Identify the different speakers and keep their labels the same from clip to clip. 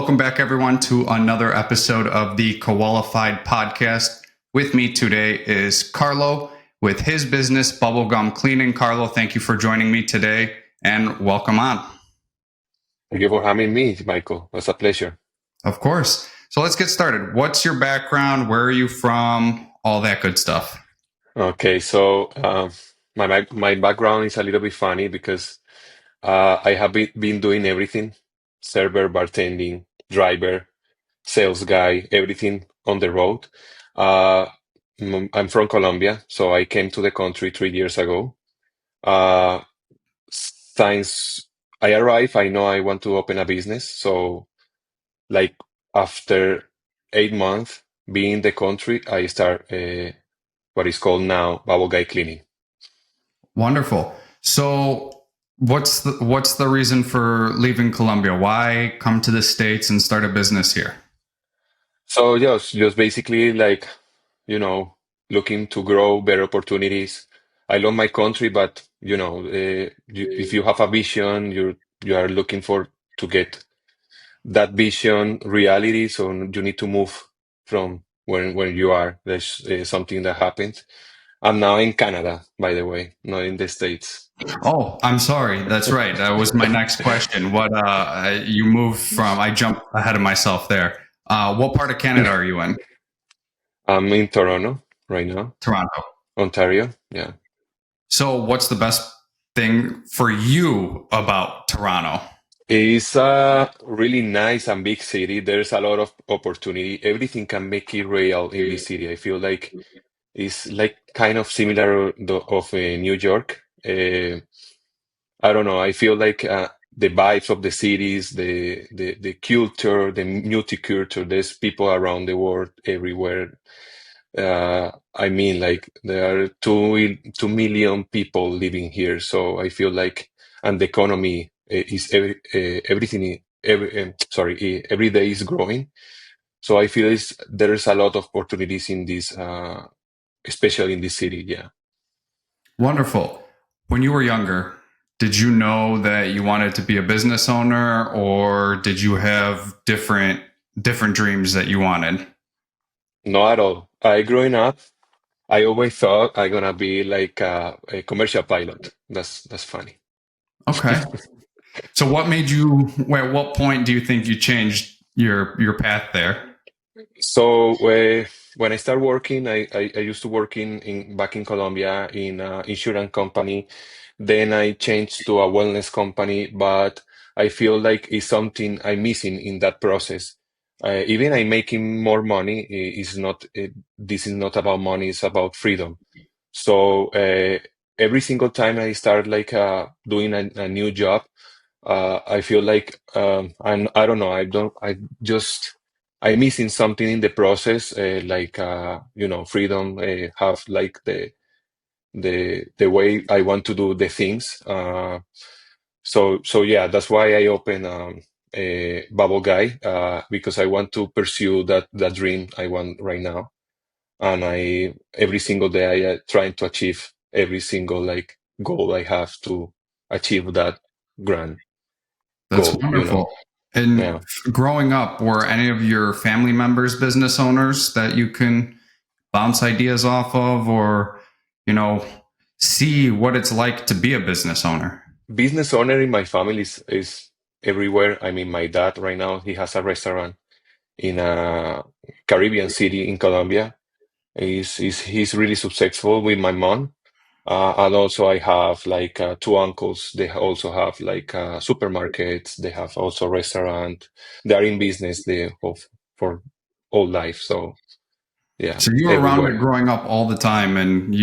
Speaker 1: Welcome back, everyone, to another episode of the Qualified Podcast. With me today is Carlo with his business, Bubblegum Cleaning. Carlo, thank you for joining me today and welcome on.
Speaker 2: Thank you for having me, Michael. It's a pleasure.
Speaker 1: Of course. So let's get started. What's your background? Where are you from? All that good stuff.
Speaker 2: Okay, so my background is a little bit funny because I have been doing everything: server, bartending, driver, sales guy, everything on the road. Uh, I'm from Colombia, so I came to the country 3 years ago. Uh, since I arrived, I know I want to open a business. So, like after 8 months being in the country, I start what is called now bubble guy cleaning.
Speaker 1: Wonderful. So what's the reason for leaving Colombia? Why come to the States and start a business here?
Speaker 2: So just basically like, you know, looking to grow better opportunities. I love my country, but if you have a vision, you are looking for to get that vision reality. So you need to move from where you are. There's something that happens. I'm now in Canada, by the way, not in the States.
Speaker 1: Oh, I'm sorry. That's right. That was my next question. What you moved from? I jumped ahead of myself there. What part of Canada are you in?
Speaker 2: I'm in Toronto right now,
Speaker 1: Toronto.
Speaker 2: Ontario. Yeah.
Speaker 1: So, what's the best thing for you about Toronto?
Speaker 2: It's a really nice and big city. There's a lot of opportunity. Everything can make it real in this city. I feel like it's like kind of similar of New York. I don't know. I feel like the vibes of the cities, the culture, the multicultural. There's people around the world everywhere. I mean, like there are 2 million people living here, so I feel like, and the economy everything. Every day is growing. So I feel there's a lot of opportunities in this, especially in this city. Yeah.
Speaker 1: Wonderful. When you were younger, did you know that you wanted to be a business owner, or did you have different dreams that you wanted?
Speaker 2: Not at all. I growing up, I always thought I gonna be like a commercial pilot. That's funny.
Speaker 1: Okay. So, what made you? At what point do you think you changed your path there?
Speaker 2: So when I started working, I used to work in back in Colombia in an insurance company. Then I changed to a wellness company, but I feel like it's something I'm missing in that process. Even I'm making more money, is not this is not about money, it's about freedom. So every single time I start like doing a new job, I feel like I don't know, I just I'm missing something in the process, like freedom, have like the way I want to do the things. So yeah, that's why I open a Bubble Guy, because I want to pursue that dream I want right now, and I every single day I trying to achieve every single like goal I have to achieve that grand
Speaker 1: That's
Speaker 2: goal.
Speaker 1: wonderful. And
Speaker 2: Yeah.
Speaker 1: growing up, were any of your family members business owners that you can bounce ideas off of, or you know, see what it's like to be a business owner?
Speaker 2: Business owner in my family is everywhere. I mean, my dad right now, he has a restaurant in a Caribbean city in Colombia. He's really successful with my mom. And also I have like two uncles. They also have like supermarkets. They have also restaurant. They're in business for all life. So yeah,
Speaker 1: So you were around it
Speaker 2: everywhere.
Speaker 1: growing up all the time, and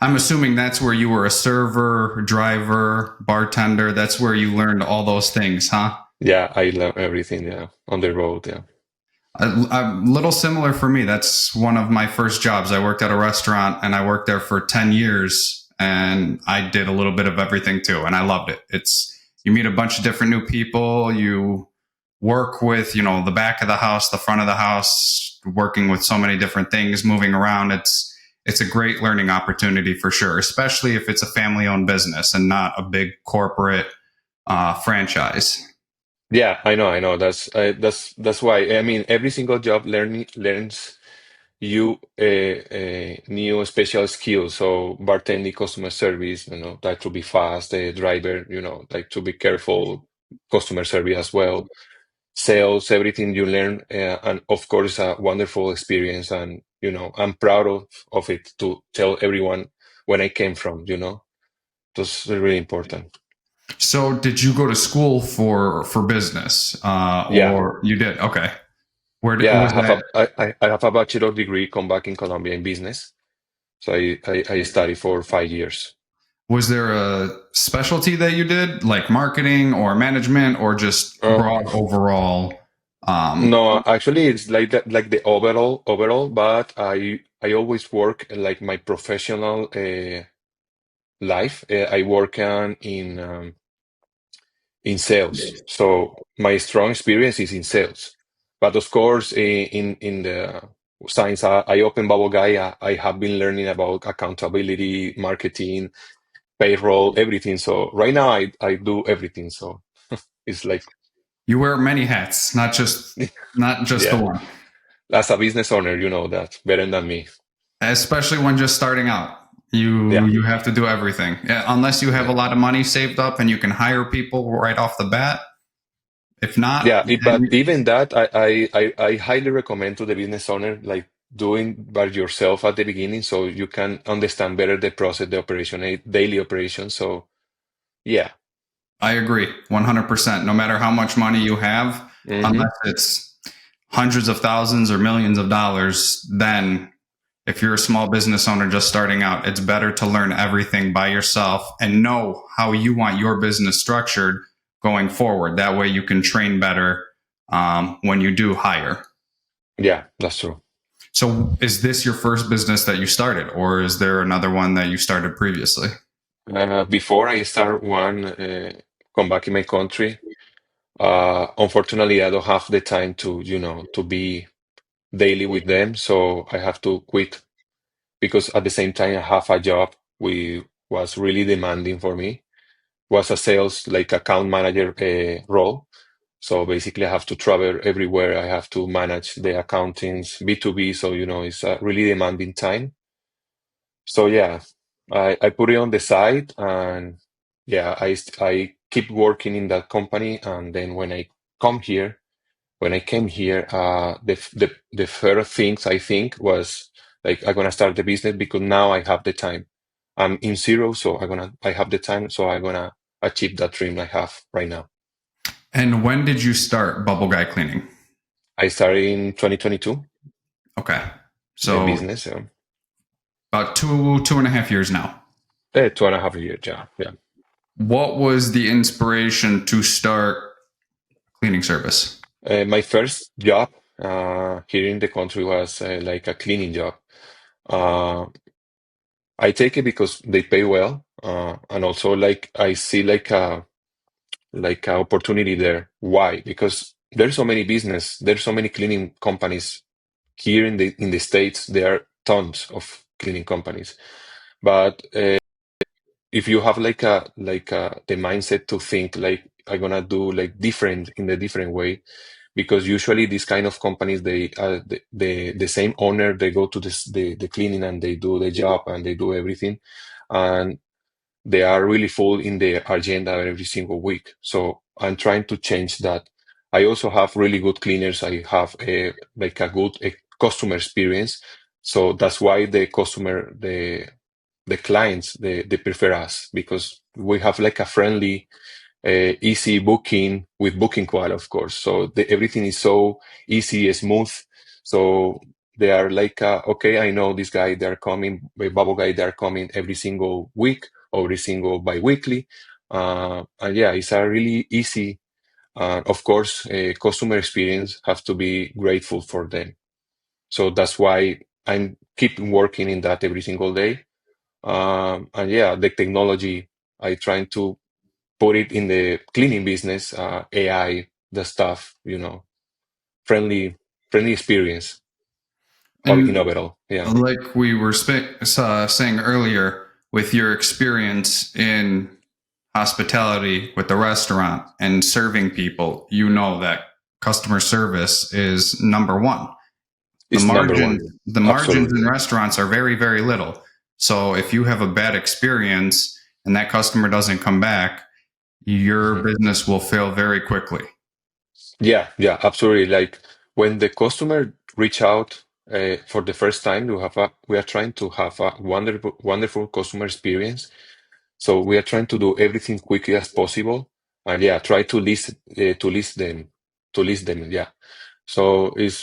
Speaker 1: I'm assuming that's where you were a server, driver, bartender. That's where you learned all those things, huh?
Speaker 2: Yeah, I love everything. Yeah, on the road. Yeah.
Speaker 1: A little similar for me. That's one of my first jobs. I worked at a restaurant and I worked there for 10 years and I did a little bit of everything too. And I loved it. You meet a bunch of different new people. You work with, the back of the house, the front of the house, working with so many different things, moving around. It's a great learning opportunity for sure, especially if it's a family owned business and not a big corporate franchise.
Speaker 2: Yeah, I know. That's why. I mean, every single job learns you a new special skill. So bartending, customer service, that to be fast. The driver, like to be careful. Customer service as well. Sales, everything you learn, and of course, a wonderful experience. And I'm proud of it to tell everyone when I came from. That's really important.
Speaker 1: So, did you go to school for business,
Speaker 2: Yeah.
Speaker 1: or you did? Okay,
Speaker 2: Yeah,
Speaker 1: was that?
Speaker 2: I have a bachelor degree come back in Colombia in business. So I studied for 5 years.
Speaker 1: Was there a specialty that you did, like marketing or management, or just broad
Speaker 2: Uh,
Speaker 1: overall?
Speaker 2: no, actually it's like that, like the overall, but I always work like my professional life. I work in sales. So my strong experience is in sales. But of course, in the since I open Bubble Guy, I have been learning about accountability, marketing, payroll, everything. So right now I do everything. So it's like,
Speaker 1: You wear many hats, not just the
Speaker 2: yeah,
Speaker 1: one.
Speaker 2: as a business owner, you know that better than me.
Speaker 1: Especially when just starting out,
Speaker 2: Yeah.
Speaker 1: you have to do everything. Yeah, unless you have
Speaker 2: Yeah.
Speaker 1: a lot of money saved up and you can hire people right off the bat. If not,
Speaker 2: Yeah. But even that, I highly recommend to the business owner, like doing by yourself at the beginning so you can understand better the process, the operation, daily operation. So yeah.
Speaker 1: I agree 100%. No matter how much money you have,
Speaker 2: Hmm.
Speaker 1: unless it's hundreds of thousands or millions of dollars, then if you're a small business owner just starting out, it's better to learn everything by yourself and know how you want your business structured going forward. That way you can train better when you do hire.
Speaker 2: Yeah, that's true.
Speaker 1: So, is this your first business that you started, or is there another one that you started previously?
Speaker 2: Before I start one, come back in my country, unfortunately, I don't have the time to be daily with them. So I have to quit because at the same time I have a job we was really demanding for me. Was a sales like account manager role. So basically I have to travel everywhere. I have to manage the accountings B2B. So it's a really demanding time. So yeah, I put it on the side and yeah, I keep working in that company. And then when I came here, the first things I think was like I'm gonna start the business because now I have the time. I'm in zero, so I have the time, so I'm gonna achieve that dream I have right now.
Speaker 1: And when did you start Bubble Guy Cleaning?
Speaker 2: I started in 2022,
Speaker 1: Okay.
Speaker 2: the
Speaker 1: So,
Speaker 2: business,
Speaker 1: about two and a half years now.
Speaker 2: 2.5 years, yeah, yeah.
Speaker 1: What was the inspiration to start cleaning service?
Speaker 2: My first job here in the country was like a cleaning job. Uh, I take it because they pay well, and also like I see like a opportunity there. Why? Because there's so many cleaning companies here in the States. There are tons of cleaning companies, but if you have like the mindset to think like I'm gonna do like different in a different way, because usually these kind of companies they the same owner they go to the cleaning and they do the job and they do everything, and they are really full in their agenda every single week. So I'm trying to change that. I also have really good cleaners. I have a good customer experience. So that's why the clients, they prefer us because we have like a friendly, easy booking with booking quality, of course. So everything is so easy, smooth. So they are like, okay, I know this guy, they're coming, Bubble Guy, they're coming every single week, every single bi-weekly. And yeah, it's a really easy, of course, customer experience have to be grateful for them. So that's why I'm keep working in that every single day. And yeah, the technology, I trying to put it in the cleaning business, AI, the stuff, friendly, friendly experience in
Speaker 1: And
Speaker 2: overall. Yeah.
Speaker 1: like we were saying earlier, with your experience in hospitality with the restaurant and serving people, you know that customer service is number one. The
Speaker 2: It's number
Speaker 1: margins,
Speaker 2: one.
Speaker 1: the margins in
Speaker 2: Absolutely.
Speaker 1: restaurants are very, very little. So if you have a bad experience and that customer doesn't come back, your
Speaker 2: Mhm.
Speaker 1: business will fail very quickly.
Speaker 2: Yeah, yeah, absolutely. Like when the customer reach out for the first time, we are trying to have a wonderful customer experience. So we are trying to do everything quickly as possible, and yeah, try to list them. Yeah. So is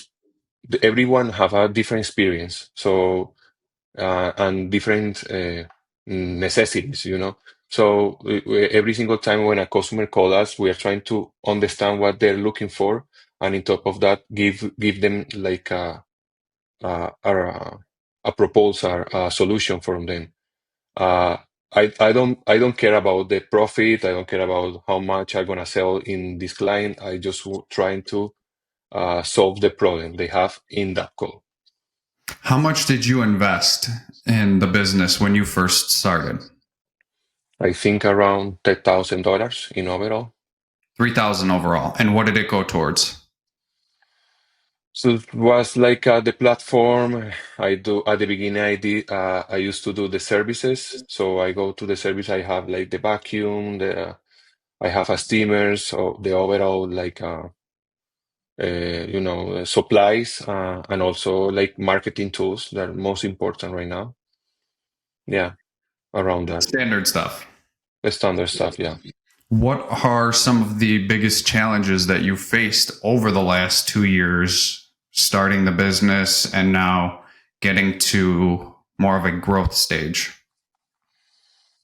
Speaker 2: everyone have a different experience. So and different necessities, you know. So every single time when a customer calls us, we are trying to understand what they're looking for, and on top of that, give them like a proposal, a solution from them. Uh, I don't care about the profit. I don't care about how much I'm gonna sell in this client. I just trying to solve the problem they have in that call.
Speaker 1: How much did you invest in the business when you first started?
Speaker 2: I think around $10,000 in overall.
Speaker 1: 3,000 overall. And what did it go towards?
Speaker 2: So it was like the platform I do at the beginning. I used to do the services. So I go to the service. I have like the vacuum, I have a steamer. So the overall like supplies and also like marketing tools that are most important right now. Yeah, around that.
Speaker 1: Standard stuff.
Speaker 2: The standard stuff. Yeah.
Speaker 1: What are some of the biggest challenges that you faced over the last 2 years, starting the business and now getting to more of a growth stage?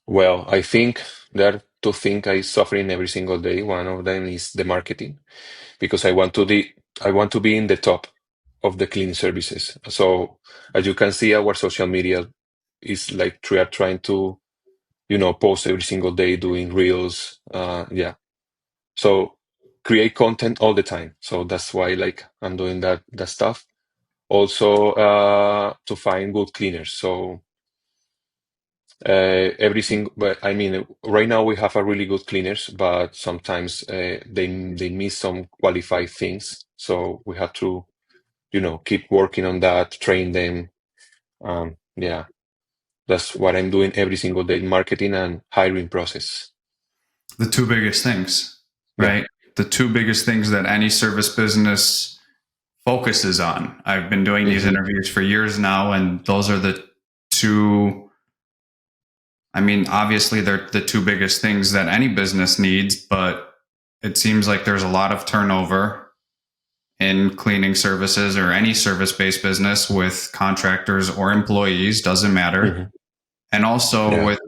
Speaker 2: Well, I think there are two things I suffering every single day. One of them is the marketing because I want to be in the top of the cleaning services. So as you can see, our social media is like we are trying to post every single day, doing reels. Yeah, so create content all the time. So that's why like I'm doing that stuff. Also, to find good cleaners. So every single, but I mean, right now we have a really good cleaners, but sometimes they miss some qualified things. So we have to keep working on that, train them. Yeah, that's what I'm doing every single day, marketing and hiring process.
Speaker 1: The two biggest things,
Speaker 2: Yeah.
Speaker 1: right? The two biggest things that any service business focuses on. I've been doing these
Speaker 2: Hmm.
Speaker 1: interviews for years now, and those are the two. I mean, obviously, they're the two biggest things that any business needs, but it seems like there's a lot of turnover in cleaning services or any service based business with contractors or employees, doesn't matter.
Speaker 2: Hmm.
Speaker 1: And also,
Speaker 2: Yeah.
Speaker 1: with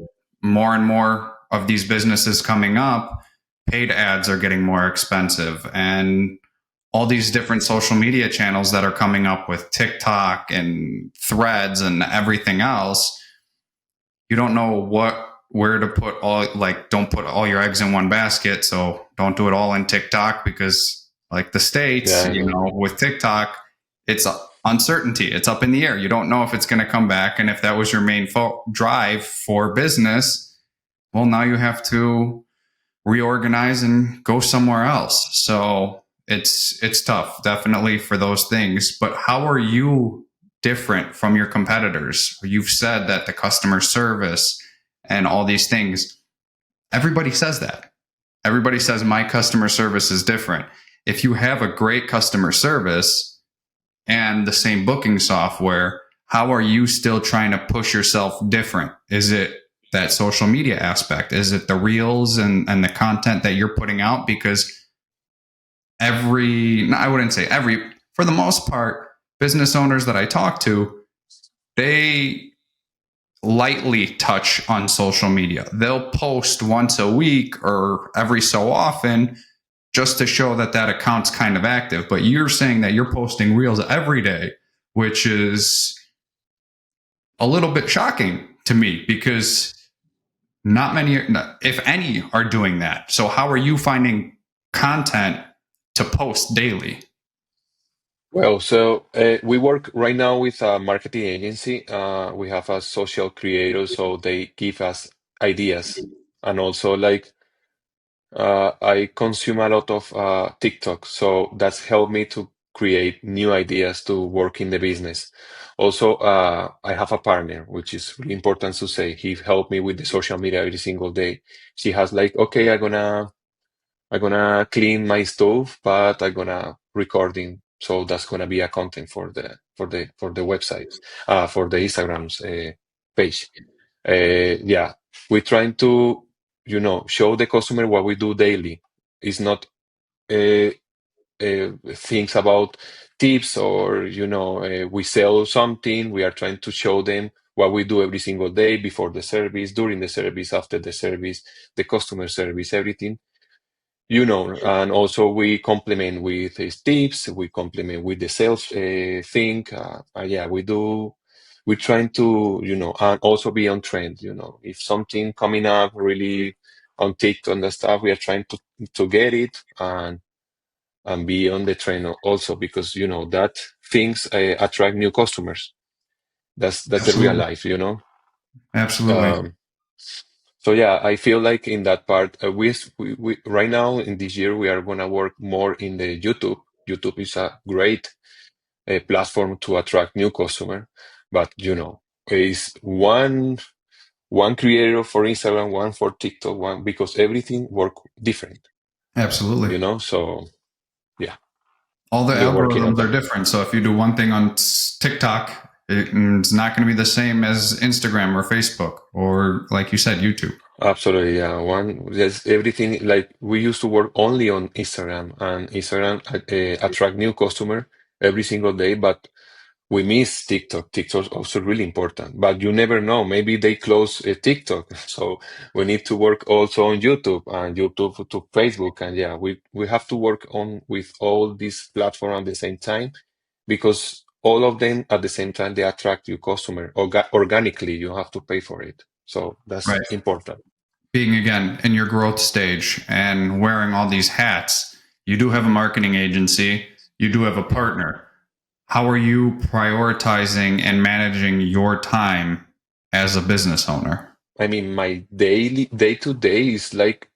Speaker 1: more and more of these businesses coming up, paid ads are getting more expensive. And all these different social media channels that are coming up with TikTok and threads and everything else, you don't know where to put all, like, don't put all your eggs in one basket. So don't do it all in TikTok because, like the
Speaker 2: Yeah,
Speaker 1: States,
Speaker 2: I know.
Speaker 1: with TikTok, it's uncertainty. It's up in the air. You don't know if it's going to come back. And if that was your main drive for business, well, now you have to reorganize and go somewhere else. So it's tough, definitely, for those things. But how are you different from your competitors? You've said that the customer service and all these things, everybody says that. Everybody says my customer service is different. If you have a great customer service and the same booking software, how are you still trying to push yourself different? Is it that social media aspect? Is it the reels and the content that you're putting out? Because I wouldn't say every, for the most part, business owners that I talk to, they lightly touch on social media. They'll post once a week or every so often just to show that that account's kind of active. But you're saying that you're posting reels every day, which is a little bit shocking to me because not many, if any, are doing that. So how are you finding content to post daily?
Speaker 2: Well, so we work right now with a marketing agency. We have a social creator, so they give us ideas And also like I consume a lot of TikTok, so that's helped me to create new ideas to work in the business. Also, I have a partner, which is really important to say. He helped me with the social media every single day. She has like, okay, I'm gonna clean my stove, but I'm gonna recording. So that's gonna be a content for the websites, for the Instagram's page. Yeah, we're trying to, show the customer what we do daily. It's not uh, things about tips or, we sell something. We are trying to show them what we do every single day before the service, during the service, after the service, the customer service, everything. And also we complement with his tips, we complement with the sales thing. Yeah, we're trying to, and also be on trend, if something coming up really on TikTok and the stuff, we are trying to get it and be on the trend also because, that things attract new customers. That's the real
Speaker 1: Absolutely.
Speaker 2: life.
Speaker 1: Absolutely.
Speaker 2: Um, So yeah, I feel like in that part, we right now in this year we are gonna work more in the YouTube. YouTube is a great platform to attract new customer, but is one creator for Instagram, one for TikTok, one because everything work different.
Speaker 1: Absolutely.
Speaker 2: So yeah,
Speaker 1: All the
Speaker 2: we are working on
Speaker 1: algorithms are
Speaker 2: that.
Speaker 1: different. So if you do one thing on TikTok, it's not going to be the same as Instagram or Facebook or, like you said, YouTube.
Speaker 2: Absolutely, yeah. There's everything like we used to work only on Instagram, and Instagram attract new customer every single day, but we miss TikTok. TikTok is also really important, but you never know. Maybe they close TikTok, so we need to work also on YouTube and YouTube to Facebook, and yeah, we have to work on with all these platforms at the same time because all of them at the same time they attract your customer organically. You have to pay for it, so that's
Speaker 1: Right.
Speaker 2: important.
Speaker 1: Being again in your growth stage and wearing all these hats, you do have a marketing agency, you do have a partner. How are you prioritizing and managing your time as a business owner?
Speaker 2: I mean, my daily day to day is like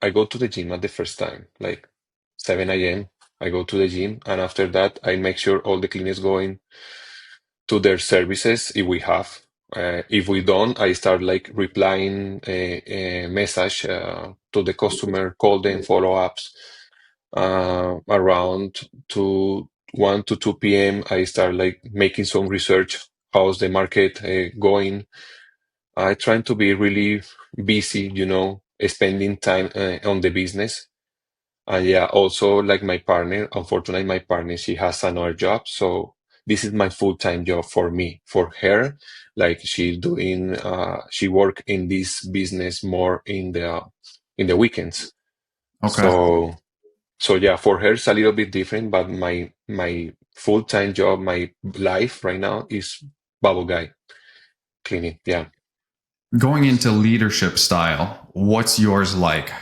Speaker 2: I go to the gym at the first time, like 7 a.m. I go to the gym, and after that, I make sure all the cleaners going to their services if we have. If we don't, I start like replying a message to the customer, call them, follow ups. Around to 1 to 2 p.m., I start like making some research. How's the market going? I try to be really busy, spending time on the business. And yeah, also like my partner, unfortunately, my partner, she has another job. So this is my full-time job for me. For her, like she work in this business more in the weekends.
Speaker 1: Okay.
Speaker 2: So yeah, for her it's a little bit different, but my full-time job, my life right now is bubble guy cleaning. Yeah.
Speaker 1: Going into leadership style, what's yours like?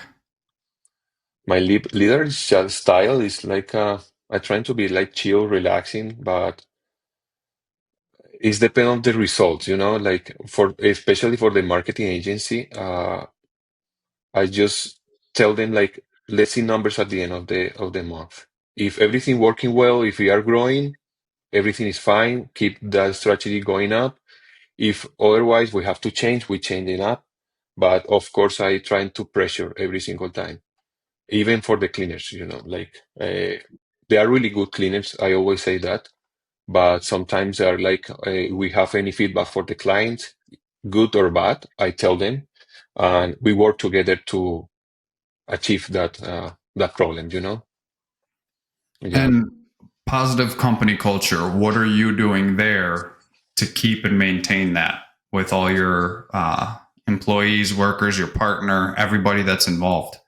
Speaker 2: My leadership style is like I try to be like chill, relaxing, but it's depend on the results, like for especially for the marketing agency, I just tell them like let's see numbers at the end of the month. If everything working well, if we are growing, everything is fine. Keep that strategy going up. If otherwise we have to change, we change it up. But of course, I try to pressure every single time, even for the cleaners, like they are really good cleaners. I always say that, but sometimes they are like, we have any feedback for the client, good or bad, I tell them, and we work together to achieve that problem. Yeah.
Speaker 1: And positive company culture, what are you doing there to keep and maintain that with all your employees, workers, your partner, everybody that's involved?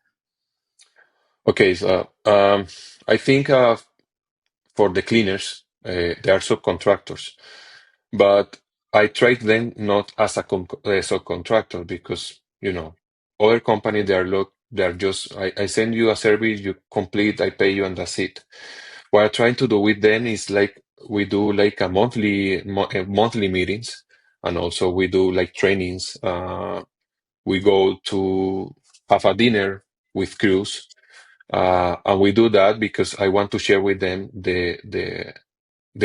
Speaker 2: Okay. So I think for the cleaners, they are subcontractors, but I treat them not as a subcontractor because other company they are just I send you a service, you complete, I pay you, and that's it. What I'm trying to do with them is like we do like a monthly meetings, and also we do like trainings. we go to have a dinner with crews, and we do that because I want to share with them the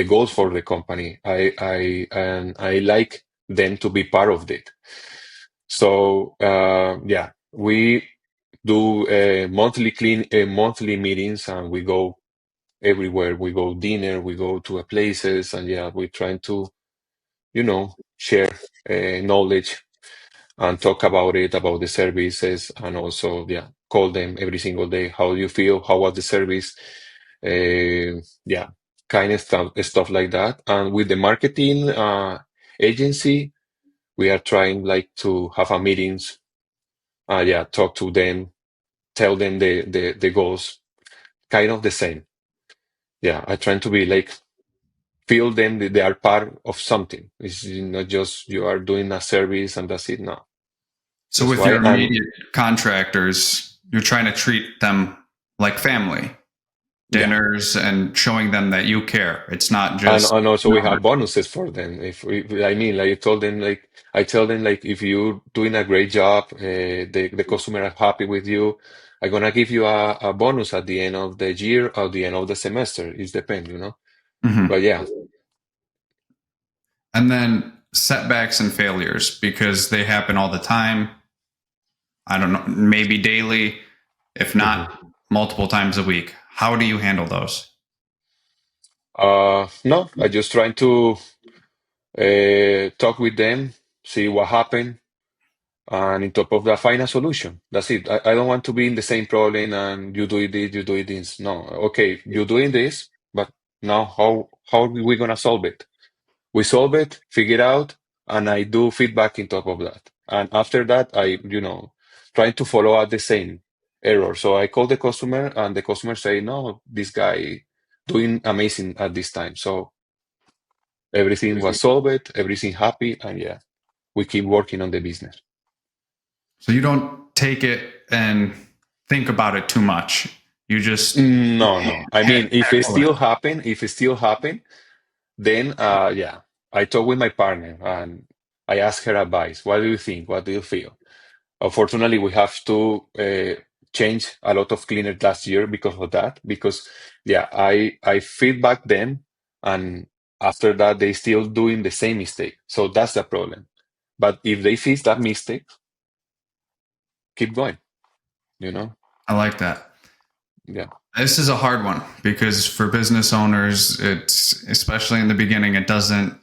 Speaker 2: goals for the company. I like them to be part of it. So yeah, we do monthly meetings, and we go everywhere. We go dinner, we go to places, and yeah, we're trying to share knowledge and talk about it, about the services, and also yeah, call them every single day. How do you feel? How was the service? Yeah, kind of stuff like that. And with the marketing agency, we are trying like to have a meetings. Yeah, talk to them, tell them the goals. Kind of the same. Yeah, I trying to be like feel them that they are part of something. It's not just you are doing a service and that's it. No,
Speaker 1: So
Speaker 2: that's
Speaker 1: with
Speaker 2: why
Speaker 1: your
Speaker 2: I'm.
Speaker 1: immediate contractors, you're trying to treat them like family,
Speaker 2: Yeah.
Speaker 1: dinners, and showing them that you care. It's not
Speaker 2: And
Speaker 1: just
Speaker 2: and also we have
Speaker 1: numbers.
Speaker 2: bonuses for them. If we, I mean, like I tell them like if you're doing a great job, the customer are happy with you, I'm gonna give you a bonus at the end of the year or the end of the semester. It depends. But
Speaker 1: Mhm.
Speaker 2: yeah.
Speaker 1: And then setbacks and failures because they happen all the time. I don't know, maybe daily, if not
Speaker 2: Mhm.
Speaker 1: multiple times a week. How do you handle those?
Speaker 2: No, I just trying to talk with them, see what happened, and in top of that, find a solution. That's it. I don't want to be in the same problem and you do it this, you do it this. No, okay, you're doing this, but now how are we gonna solve it? We solve it, figure it out, and I do feedback in top of that. And after that, trying to follow up the same error. So I call the customer, and the customer say, "No, this guy doing amazing at this time." So everything was solved, everything happy, and yeah, we keep working on the business.
Speaker 1: So you don't take it and think about it too much. You just
Speaker 2: No, no. I mean,
Speaker 1: tackle it.
Speaker 2: if it still happen, then yeah, I talk with my partner and I ask her advice. What do you think? What do you feel? Unfortunately, we have to change a lot of cleaners last year because of that. Because yeah, I feedback them, and after that they still doing the same mistake. So that's the problem. But if they fix that mistake, keep going. You know?
Speaker 1: I like that.
Speaker 2: Yeah.
Speaker 1: This is a hard one because for business owners, it's especially in the beginning, it doesn't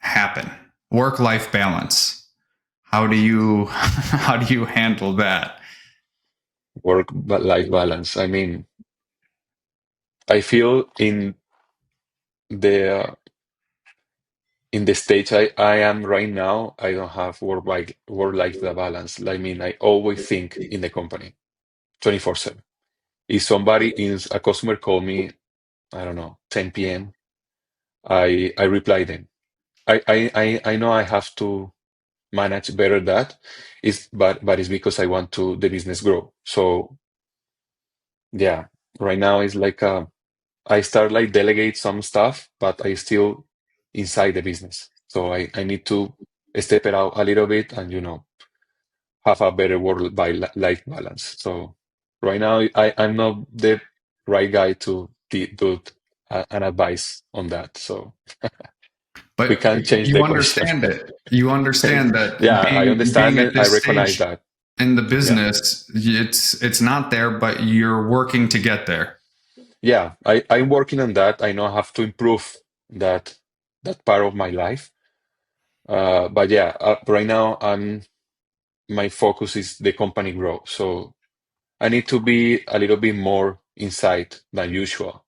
Speaker 1: happen. Work life balance. How do you how do you handle that?
Speaker 2: Life balance. I mean, I feel the uh, in the stage I am right now, I don't have work life balance. I mean, I always think in the company 24/7. If somebody is a customer call me, I don't know, 10 p.m., I reply them. I know I have to manage better that is but it's because I want to the business grow. So yeah, right now it's like I start like delegate some stuff, but I still inside the business. So I need to step it out a little bit and have a better work by life balance. So right now I'm not the right guy to do an advice on that. So we
Speaker 1: But
Speaker 2: can't change
Speaker 1: you
Speaker 2: the question.
Speaker 1: understand it. You understand that
Speaker 2: Yeah, I
Speaker 1: being
Speaker 2: understand
Speaker 1: at
Speaker 2: it. I
Speaker 1: this
Speaker 2: recognize
Speaker 1: stage
Speaker 2: that.
Speaker 1: in the
Speaker 2: Yeah.
Speaker 1: business, it's not there, but you're working to get there.
Speaker 2: Yeah, I'm working on that. I know I have to improve that that part of my life. But yeah, right now my focus is the company growth. So I need to be a little bit more inside than usual.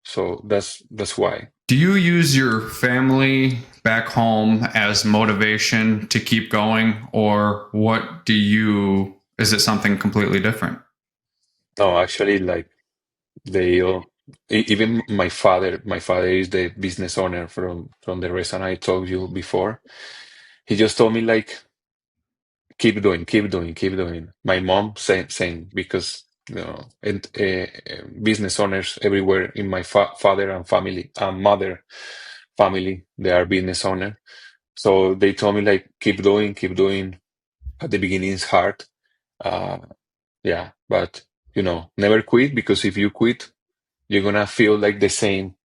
Speaker 2: So that's why.
Speaker 1: Do you use your family back home as motivation to keep going, or what do you? Is it something completely different?
Speaker 2: No, actually, like they even my father is the business owner from the restaurant I told you before. He just told me like keep doing, keep doing, keep doing. My mom same because and business owners everywhere in my father and family and mother family they are business owner. So they told me like keep doing, keep doing. at the beginning it's hard. Uh, yeah, but never quit, because if you quit, you're gonna feel like the same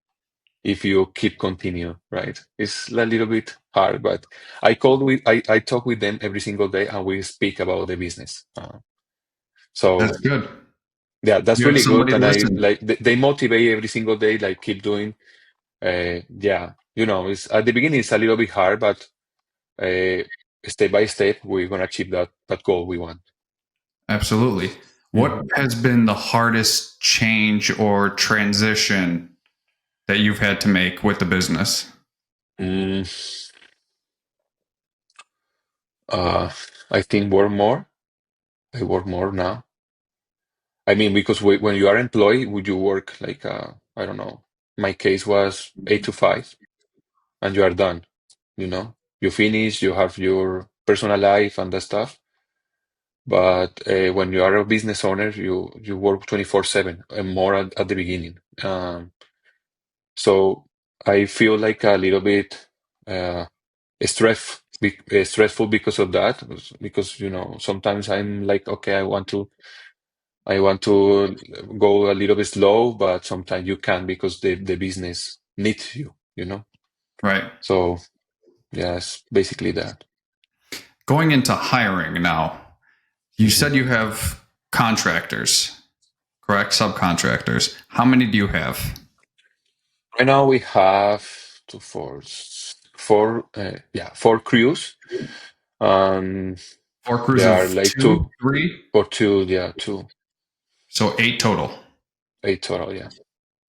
Speaker 2: if you keep continue, right? It's a little bit hard, but I talk with them every single day, and we speak about the business.
Speaker 1: That's
Speaker 2: So
Speaker 1: good.
Speaker 2: yeah, that's
Speaker 1: You have
Speaker 2: really good,
Speaker 1: somebody
Speaker 2: and I
Speaker 1: listen.
Speaker 2: like they motivate every single day, like keep doing. Yeah, it's at the beginning it's a little bit hard, but uh, step by step we're gonna achieve that goal we want.
Speaker 1: Absolutely. What
Speaker 2: Mhm.
Speaker 1: has been the hardest change or transition that you've had to make with the business?
Speaker 2: Mm, uh, I think work more. I work more now. I mean, because when you are employed, would you work like I don't know. My case was 8 to 5, and you are done. You finish. You have your personal life and that stuff. But when you are a business owner, you work 24/7 and more at the beginning. So I feel like a little bit uh, stressful because of that. Because sometimes I'm like, okay, I want to go a little bit slow, but sometimes you can because the business needs you.
Speaker 1: Right.
Speaker 2: So yes, basically that.
Speaker 1: Going into hiring now, you
Speaker 2: Mhm.
Speaker 1: said you have contractors, correct? Subcontractors. How many do you have?
Speaker 2: Right now we have two, four, yeah, four crews. Um,
Speaker 1: Four crews
Speaker 2: there are
Speaker 1: of
Speaker 2: like
Speaker 1: two,
Speaker 2: two
Speaker 1: three?
Speaker 2: or two, yeah, two,
Speaker 1: So eight total.
Speaker 2: eight total, yeah.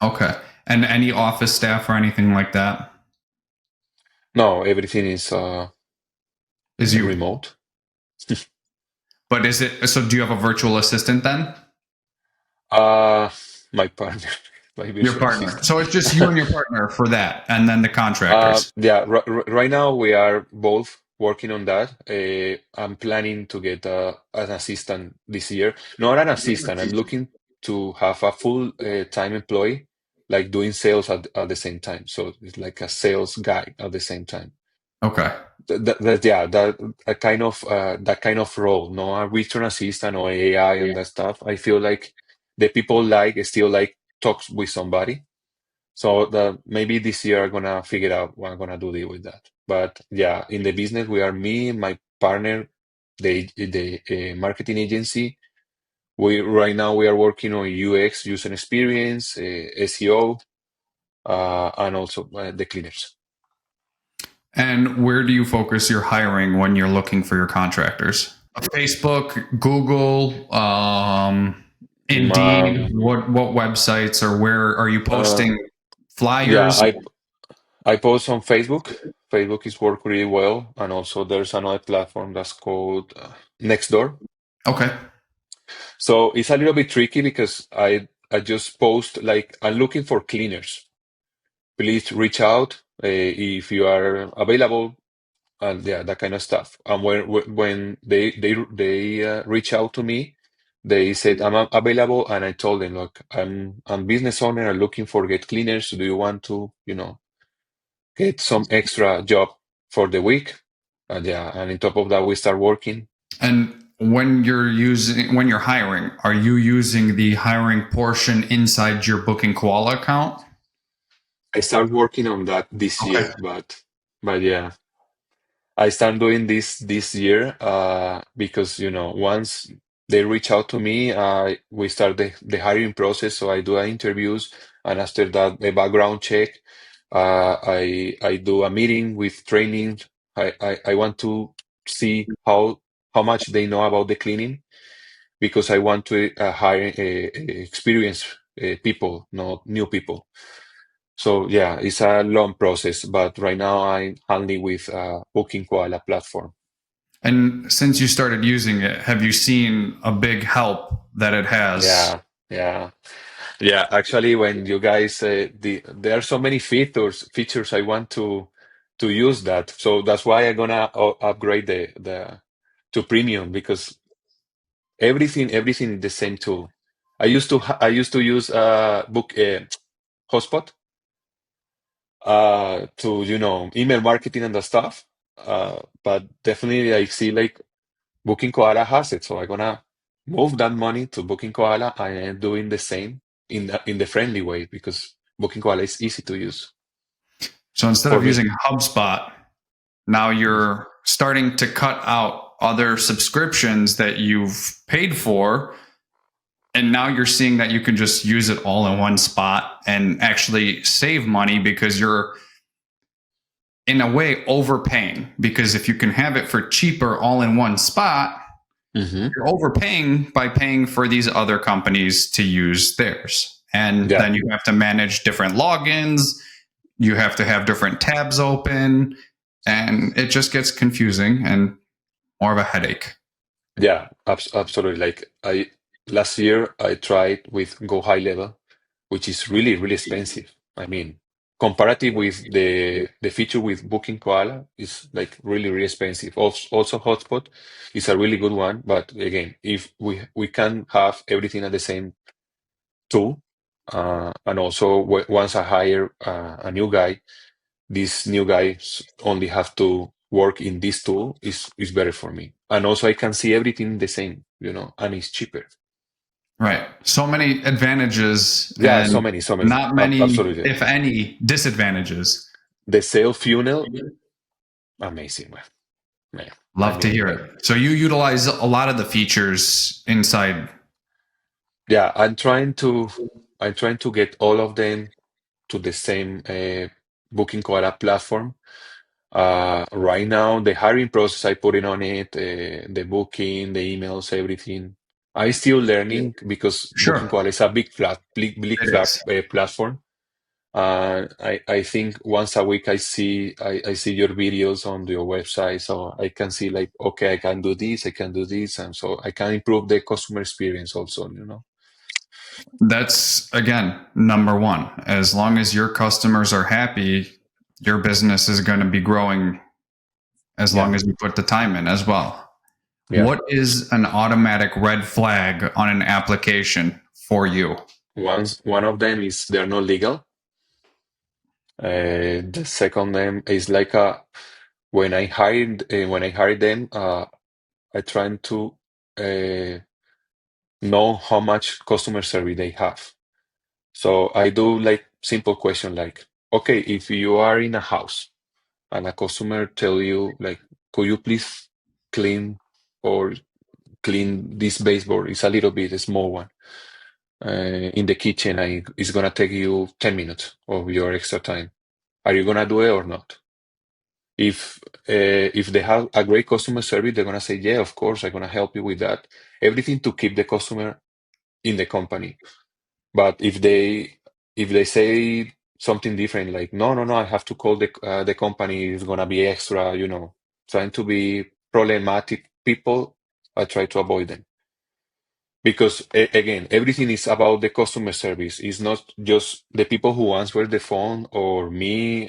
Speaker 1: Okay. And any office staff or anything like that?
Speaker 2: No, everything is
Speaker 1: Is you.
Speaker 2: remote.
Speaker 1: But is it so? Do you have a virtual assistant then?
Speaker 2: Uh, my partner, my
Speaker 1: Your
Speaker 2: virtual
Speaker 1: partner.
Speaker 2: assistant.
Speaker 1: So it's just you and your partner for that, and then the contractors.
Speaker 2: Yeah, right now we are both working on that. I'm planning to get an assistant this year. Not an assistant. I'm looking to have a full time employee, like doing sales at the same time. So it's like a sales guy at the same time.
Speaker 1: Okay.
Speaker 2: Yeah, that kind of role, no, a return assistant or AI and that stuff. I feel like the people still like talks with somebody. So maybe this year I'm gonna figure out what I'm gonna do deal with that. But yeah, in the business we are me, my partner, the marketing agency. We right now we are working on UX, user experience, SEO, and also the cleaners.
Speaker 1: And where do you focus your hiring when you're looking for your contractors? Facebook, Google, Indeed.
Speaker 2: Um,
Speaker 1: What websites or where are you
Speaker 2: uh,
Speaker 1: posting
Speaker 2: yeah,
Speaker 1: flyers?
Speaker 2: I post on Facebook. Facebook is work really well, and also there's another platform that's called Nextdoor.
Speaker 1: Okay.
Speaker 2: So it's a little bit tricky because I just post like I'm looking for cleaners. Please reach out if you are available, and yeah, that kind of stuff. And when they reach out to me, they said I'm available, and I told them, look, I'm business owner. I'm looking for get cleaners. Do you want to get some extra job for the week? And yeah, and on top of that, we start working.
Speaker 1: And when you're hiring, are you using the hiring portion inside your booking koala account?
Speaker 2: I start working on that this
Speaker 1: Okay.
Speaker 2: year, but yeah. I start doing this year because once they reach out to me, we start the hiring process. So I do interviews, and after that, the background check. I do a meeting with training. I want to see how much they know about the cleaning, because I want to hire experienced people, not new people. So yeah, it's a long process, but right now I'm handling with Booking Koala platform.
Speaker 1: And since you started using it, have you seen a big help that it has?
Speaker 2: Yeah, yeah, yeah. Actually, when you guys there are so many features I want to use that. So that's why I'm gonna upgrade the to premium, because everything is the same tool. I used to use book Hotspot to email marketing and the stuff. But definitely I see like Booking Koala has it, so I'm gonna move that money to Booking Koala and doing the same in the friendly way because Booking Koala is easy to use
Speaker 1: So instead
Speaker 2: for
Speaker 1: of
Speaker 2: me.
Speaker 1: using HubSpot, now you're starting to cut out other subscriptions that you've paid for. And now you're seeing that you can just use it all in one spot and actually save money because you're in a way overpaying. Because if you can have it for cheaper all in one spot,
Speaker 2: Hmm.
Speaker 1: you're overpaying by paying for these other companies to use theirs. And
Speaker 2: Yeah,
Speaker 1: then you have to manage different logins, you have to have different tabs open, and it just gets confusing and more of a headache.
Speaker 2: yeah, absolutely. Like I last year I tried with Go High Level, which is really, really expensive. I mean, comparative with the feature with Booking Koala is like really, really expensive. Also, Hotspot is a really good one, but again, if we can have everything at the same tool, and also once I hire a new guy, this new guy only have to work in this tool is better for me. And also I can see everything the same, and it's cheaper.
Speaker 1: Right. So many advantages
Speaker 2: Yeah,
Speaker 1: and
Speaker 2: so many,
Speaker 1: not many,
Speaker 2: absolutely.
Speaker 1: if any, disadvantages.
Speaker 2: The sale funnel, amazing, man. Man, I
Speaker 1: Love to
Speaker 2: mean,
Speaker 1: hear it. So you utilize a lot of the features inside.
Speaker 2: yeah, I'm trying to get all of them to the same booking Koala platform. Right now, the hiring process, I put it on it, the booking, the emails, everything. I still learning because Booking
Speaker 1: Sure,
Speaker 2: Koala is a big
Speaker 1: it
Speaker 2: flat
Speaker 1: is.
Speaker 2: platform. I think once a week I see your videos on your website, so I can see like, okay, I can do this, I can do this, and so I can improve the customer experience also.
Speaker 1: That's again number one. As long as your customers are happy, your business is going to be growing as
Speaker 2: Yeah,
Speaker 1: long as you put the time in as well.
Speaker 2: yeah.
Speaker 1: What is an automatic red flag on an application for you?
Speaker 2: One of them is they're not legal. The second name is like a when I hired them, I trying to uh, know how much customer service they have. So I do like simple question like, okay, if you are in a house and a customer tell you like, could you please clean or clean this baseboard? It's a little bit a small one in the kitchen. It's gonna take you 10 minutes of your extra time. Are you gonna do it or not? If they have a great customer service, they're gonna say, yeah, of course, I'm gonna help you with that. Everything to keep the customer in the company. But if they say something different, like, no, no, no, I have to call the company, it's gonna be extra, trying to be problematic people, I try to avoid them. Because again, everything is about the customer service. It's not just the people who answer the phone or me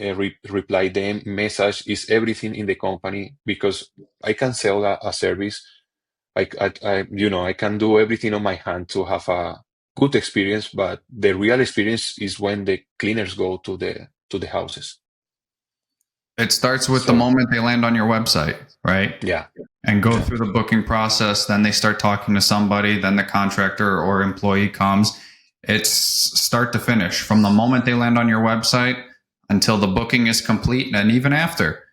Speaker 2: reply them message. Is everything in the company because I can sell a service. I can do everything on my hand to have a good experience. But the real experience is when the cleaners go to the houses.
Speaker 1: It starts with the
Speaker 2: So
Speaker 1: moment they land on your website, right?
Speaker 2: yeah,
Speaker 1: And go
Speaker 2: yeah,
Speaker 1: through the booking process. Then they start talking to somebody. Then the contractor or employee comes. It's start to finish from the moment they land on your website until the booking is complete. And even after,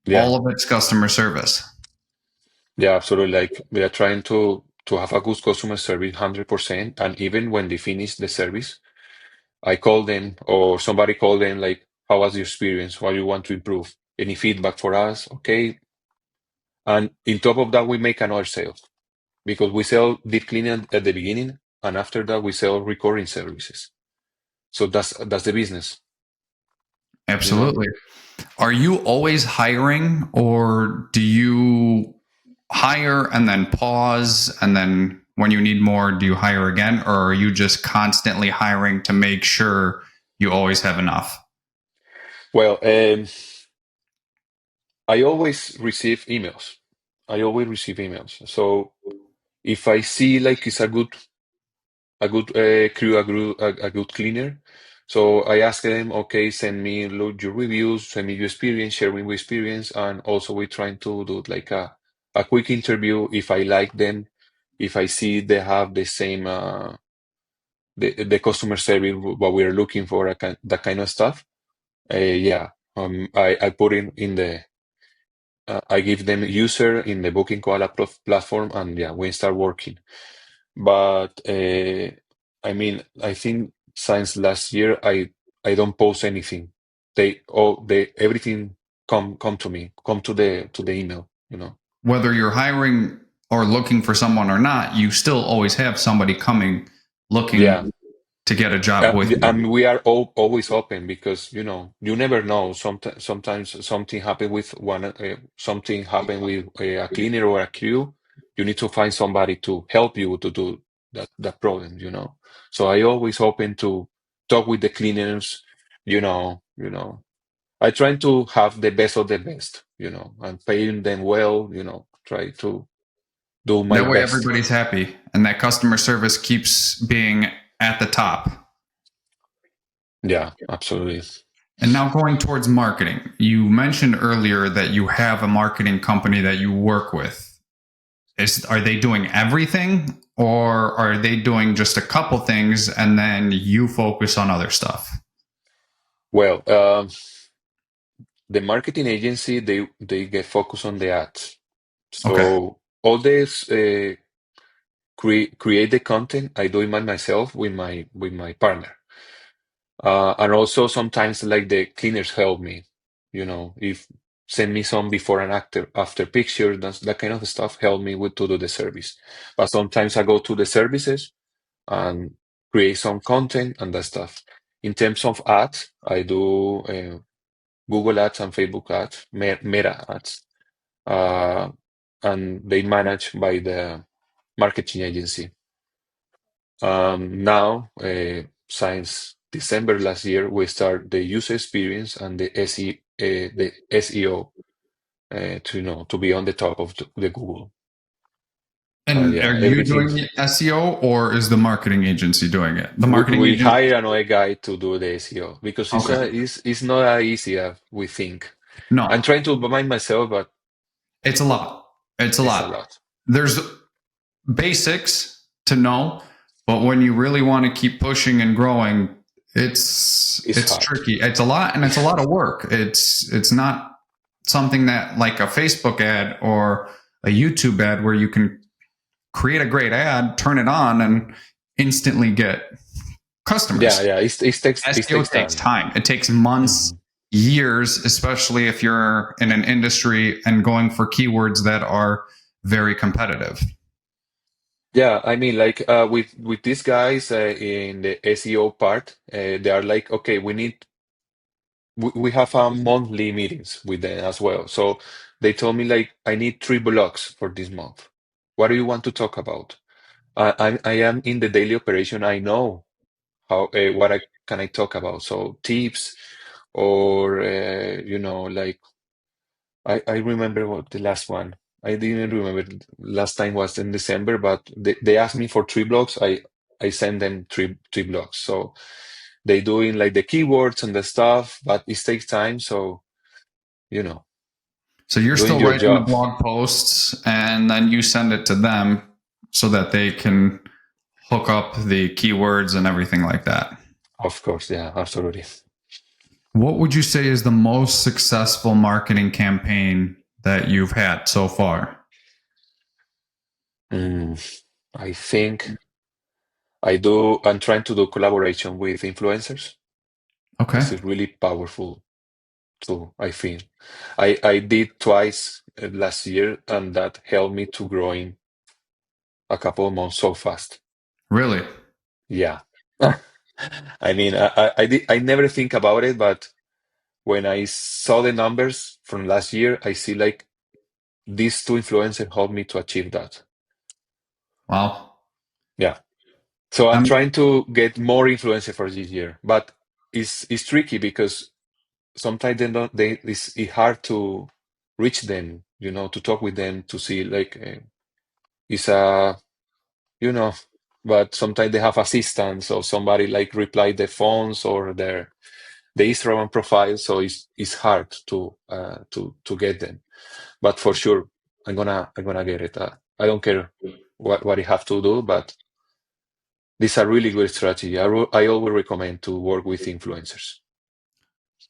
Speaker 2: yeah,
Speaker 1: all of it's customer service.
Speaker 2: yeah. Absolutely. Like we are trying to have a good customer service, 100%. And even when they finish the service, I call them or somebody call them like, how was your experience? What you want to improve? Any feedback for us? Okay. And in top of that, we make another sale because we sell deep cleaning at the beginning, and after that, we sell recurring services. So that's the business, you know.
Speaker 1: Absolutely. Are you always hiring or do you hire and then pause and then when you need more do you hire again or are you just constantly hiring to make sure you always have enough?
Speaker 2: Well, I always receive emails. I always receive emails. So if I see like it's a good crew, a good cleaner. So I ask them, okay, send me your reviews, send me your experience, share with your experience, and also we're trying to do like a quick interview. If I like them, if I see they have the same the customer service what we're looking for, that kind of stuff. Yeah, I put in the I give them user in the booking koala platform, and yeah, we start working. But I mean, I think since last year, I don't post anything. They everything come to me, come to the email. You know.
Speaker 1: Whether you're hiring or looking for someone or not, you still always have somebody coming
Speaker 2: Yeah,
Speaker 1: looking to get a job with you.
Speaker 2: and we are always open because you never know. Sometimes something happen with something happen with a cleaner or a crew. You need to find somebody to help you to do that problem. So I always open to talk with the cleaners. I try to have the best of the best. And paying them well. Try to do my
Speaker 1: That way,
Speaker 2: best.
Speaker 1: everybody's happy and that customer service keeps being at the top.
Speaker 2: Yeah, absolutely.
Speaker 1: And now going towards marketing, you mentioned earlier that you have a marketing company that you work with. Are they doing everything or are they doing just a couple things and then you focus on other stuff?
Speaker 2: Well, the marketing agency they get focused on the ads.
Speaker 1: Okay.
Speaker 2: So all this create the content I do it myself with my partner. And also sometimes like the cleaners help me. If send me some before and after picture, that kind of stuff help me with to do the service. But sometimes I go to the services and create some content and that stuff. In terms of ads, I do Google ads and Facebook ads, Meta ads, uh, and they managed by the marketing agency. Now, since December last year, we start the user experience and the SEO to be on the top of the Google.
Speaker 1: And
Speaker 2: Yeah,
Speaker 1: are you
Speaker 2: everything.
Speaker 1: doing the SEO or is the marketing agency doing it? The
Speaker 2: We,
Speaker 1: marketing
Speaker 2: we
Speaker 1: agency.
Speaker 2: hire another guy to do the SEO because it's
Speaker 1: Okay.
Speaker 2: a, it's not as easy as we think. I'm
Speaker 1: No,
Speaker 2: trying to remind myself, but
Speaker 1: it's a lot. It's a
Speaker 2: it's a
Speaker 1: lot.
Speaker 2: lot.
Speaker 1: There's basics to know, but when you really want to keep pushing and growing,
Speaker 2: It's
Speaker 1: it's
Speaker 2: hard.
Speaker 1: tricky. It's a lot and it's a lot of work. It's not something that like a Facebook ad or a YouTube ad where you can create a great ad, turn it on and instantly get
Speaker 2: Yeah,
Speaker 1: customers.
Speaker 2: yeah. It
Speaker 1: SEO
Speaker 2: takes
Speaker 1: takes
Speaker 2: time.
Speaker 1: time. It takes months,
Speaker 2: Mhm.
Speaker 1: years, especially if you're in an industry and going for keywords that are very competitive.
Speaker 2: Yeah, I mean, like with these guys in the SEO part, they are like, okay, we have monthly meetings with them as well. So they told me like, I need 3 blocks for this month. What do you want to talk about? I am in the daily operation. I know how what I can I talk about. So tips or like I remember what the last one. I didn't remember last time was in December, but they asked me for 3 blocks. I send them three blocks. So they doing like the keywords and the stuff, but it takes time. So you know,
Speaker 1: So you're
Speaker 2: doing
Speaker 1: still
Speaker 2: your
Speaker 1: writing the
Speaker 2: job.
Speaker 1: blog posts and then you send it to them so that they can hook up the keywords and everything like that.
Speaker 2: Of course, yeah, absolutely.
Speaker 1: What would you say is the most successful marketing campaign that you've had so far?
Speaker 2: Mm, I think I'm trying to do collaboration with influencers.
Speaker 1: Okay.
Speaker 2: This is really powerful too, I think. I did twice last year, and that helped me to growing a couple of months so fast.
Speaker 1: Really?
Speaker 2: Yeah. I mean, I never think about it, but when I saw the numbers from last year, I see like these two influencers helped me to achieve that.
Speaker 1: Wow.
Speaker 2: Yeah. So I'm
Speaker 1: I'm
Speaker 2: trying to get more influencer for this year, but it's tricky because sometimes it's hard to reach them, to talk with them to see like it's a you know but sometimes they have assistants or somebody like reply the phones or the Instagram profile, so it's hard to get them. But for sure, I'm gonna get it. I don't care what I have to do, but this is a really good strategy. I always recommend to work with influencers,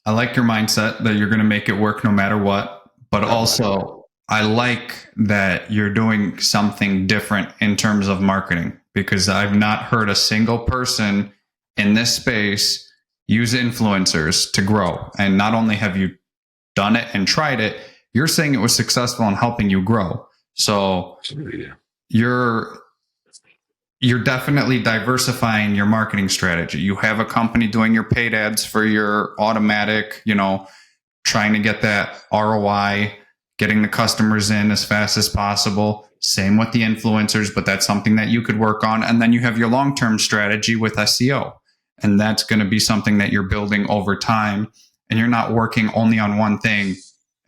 Speaker 1: I like your mindset that you're going to make it work no matter what, but
Speaker 2: no matter what.
Speaker 1: also I like that you're doing something different in terms of marketing because I've not heard a single person in this space use influencers to grow. And not only have you done it and tried it, you're saying it was successful in helping you grow. So
Speaker 2: Absolutely, yeah.
Speaker 1: you're you're definitely diversifying your marketing strategy. You have a company doing your paid ads for your automatic, trying to get that ROI, getting the customers in as fast as possible. Same with the influencers, but that's something that you could work on. And then you have your long term strategy with SEO. And that's going to be something that you're building over time. And you're not working only on one thing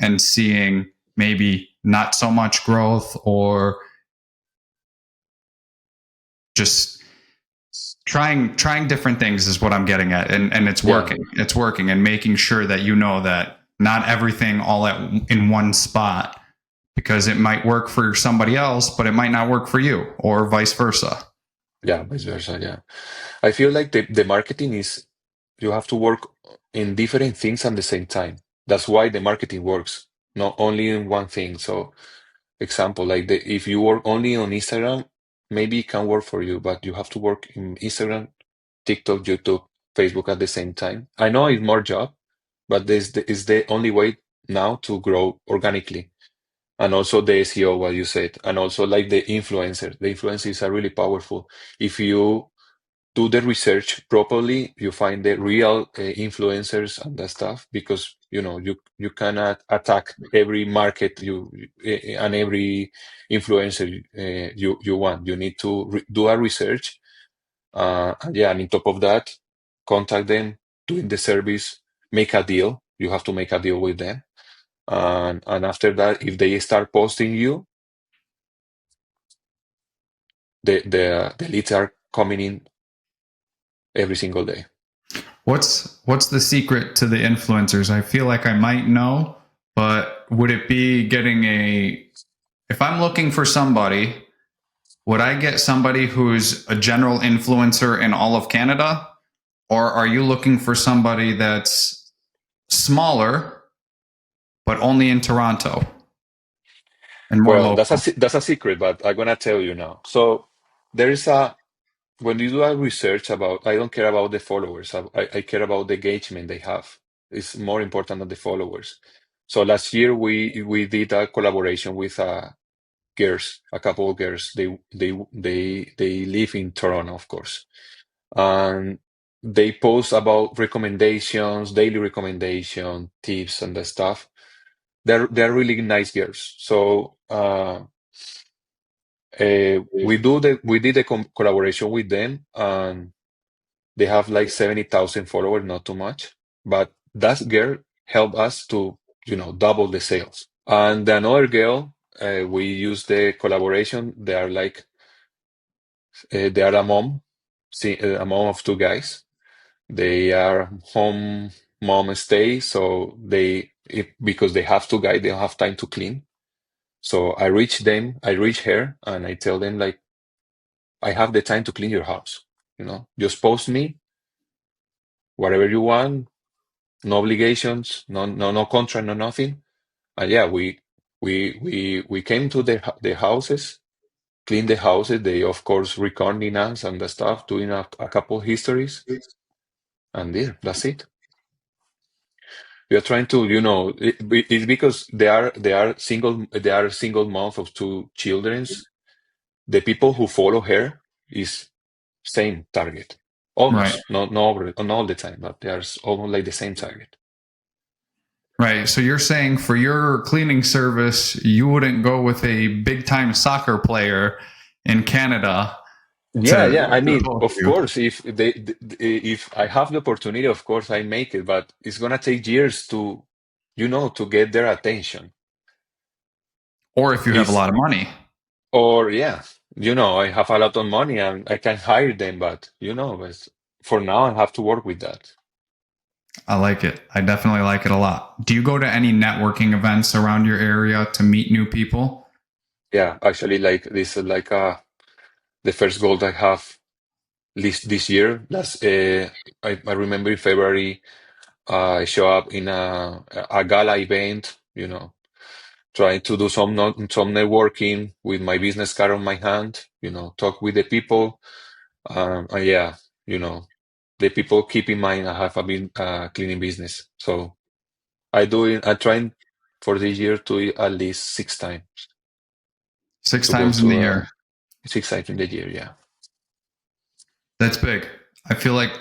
Speaker 1: and seeing maybe not so much growth or just trying different things is what I'm getting at, and it's
Speaker 2: Yeah,
Speaker 1: working. It's working, and making sure that you know that not everything all at in one spot because it might work for somebody else, but it might not work for you, or vice versa.
Speaker 2: yeah, vice versa. Yeah, I feel like the marketing is you have to work in different things at the same time. That's why the marketing works, not only in one thing. So, example, like if you work only on Instagram, maybe it can work for you, but you have to work in Instagram, TikTok, YouTube, Facebook at the same time. I know it's more job, but this is the only way now to grow organically. And also the SEO, what you said, and also like the influencer. The influencers are really powerful. If you do the research properly, you find the real influencers and that stuff because you cannot attack every market and every influencer you want. You need to do a research, and yeah, and on top of that, contact them, doing the service, make a deal. You have to make a deal with them, and after that, if they start posting you, the leads are coming in every single day.
Speaker 1: What's the secret to the influencers? I feel like I might know, but would it be getting a if I'm looking for somebody, would I get somebody who's a general influencer in all of Canada? Or are you looking for somebody that's smaller, but only in Toronto and more
Speaker 2: Well,
Speaker 1: local?
Speaker 2: that's a secret, but I'm gonna tell you now. So there is a when you do a research about, I don't care about the followers. I care about the engagement they have. It's more important than the followers. So last year we did a collaboration with girls, a couple of girls. They live in Toronto, of course, and they post about recommendations, daily recommendation, tips, and the stuff. They're really nice girls. So. We did a collaboration with them, and they have like 70,000 followers, not too much, but that girl helped us to double the sales. And the another girl, we use the collaboration. They are a mom, a mom of two guys. They are home mom stay, so because they have two guys, they don't have time to clean. So I reach her, and I tell them like, I have the time to clean your house. Just post me whatever you want, no obligations, no contract, no nothing. And yeah, we came to the houses, clean the houses. They of course recording us and the stuff, doing a couple histories, and yeah, that's it. We are trying to, it's because they are single mom of two childrens. The people who follow her is same target.
Speaker 1: Right.
Speaker 2: Almost, not all the time, but there's almost like the same target.
Speaker 1: Right. So you're saying for your cleaning service, you wouldn't go with a big time soccer player in Canada
Speaker 2: Yeah,
Speaker 1: to
Speaker 2: yeah. I mean,
Speaker 1: post
Speaker 2: of
Speaker 1: you.
Speaker 2: course, if I have the opportunity, of course I make it, but it's gonna take years to get their attention.
Speaker 1: Or if you have a
Speaker 2: Is
Speaker 1: lot of money.
Speaker 2: or yeah, I have a lot of money and I can hire them, but for now I have to work with that.
Speaker 1: I like it. I definitely like it a lot. Do you go to any networking events around your area to meet new people?
Speaker 2: Yeah, actually, like this is like the first goal I have this year. I remember in February, I show up in a gala event, trying to do some networking with my business card on my hand, talk with the people. And yeah, you know, the people keep in mind I have a cleaning business. So I trying for this year to at least 6 times
Speaker 1: Six
Speaker 2: to go
Speaker 1: times in the
Speaker 2: to
Speaker 1: year.
Speaker 2: 6 times in the year. Yeah.
Speaker 1: That's big. I feel like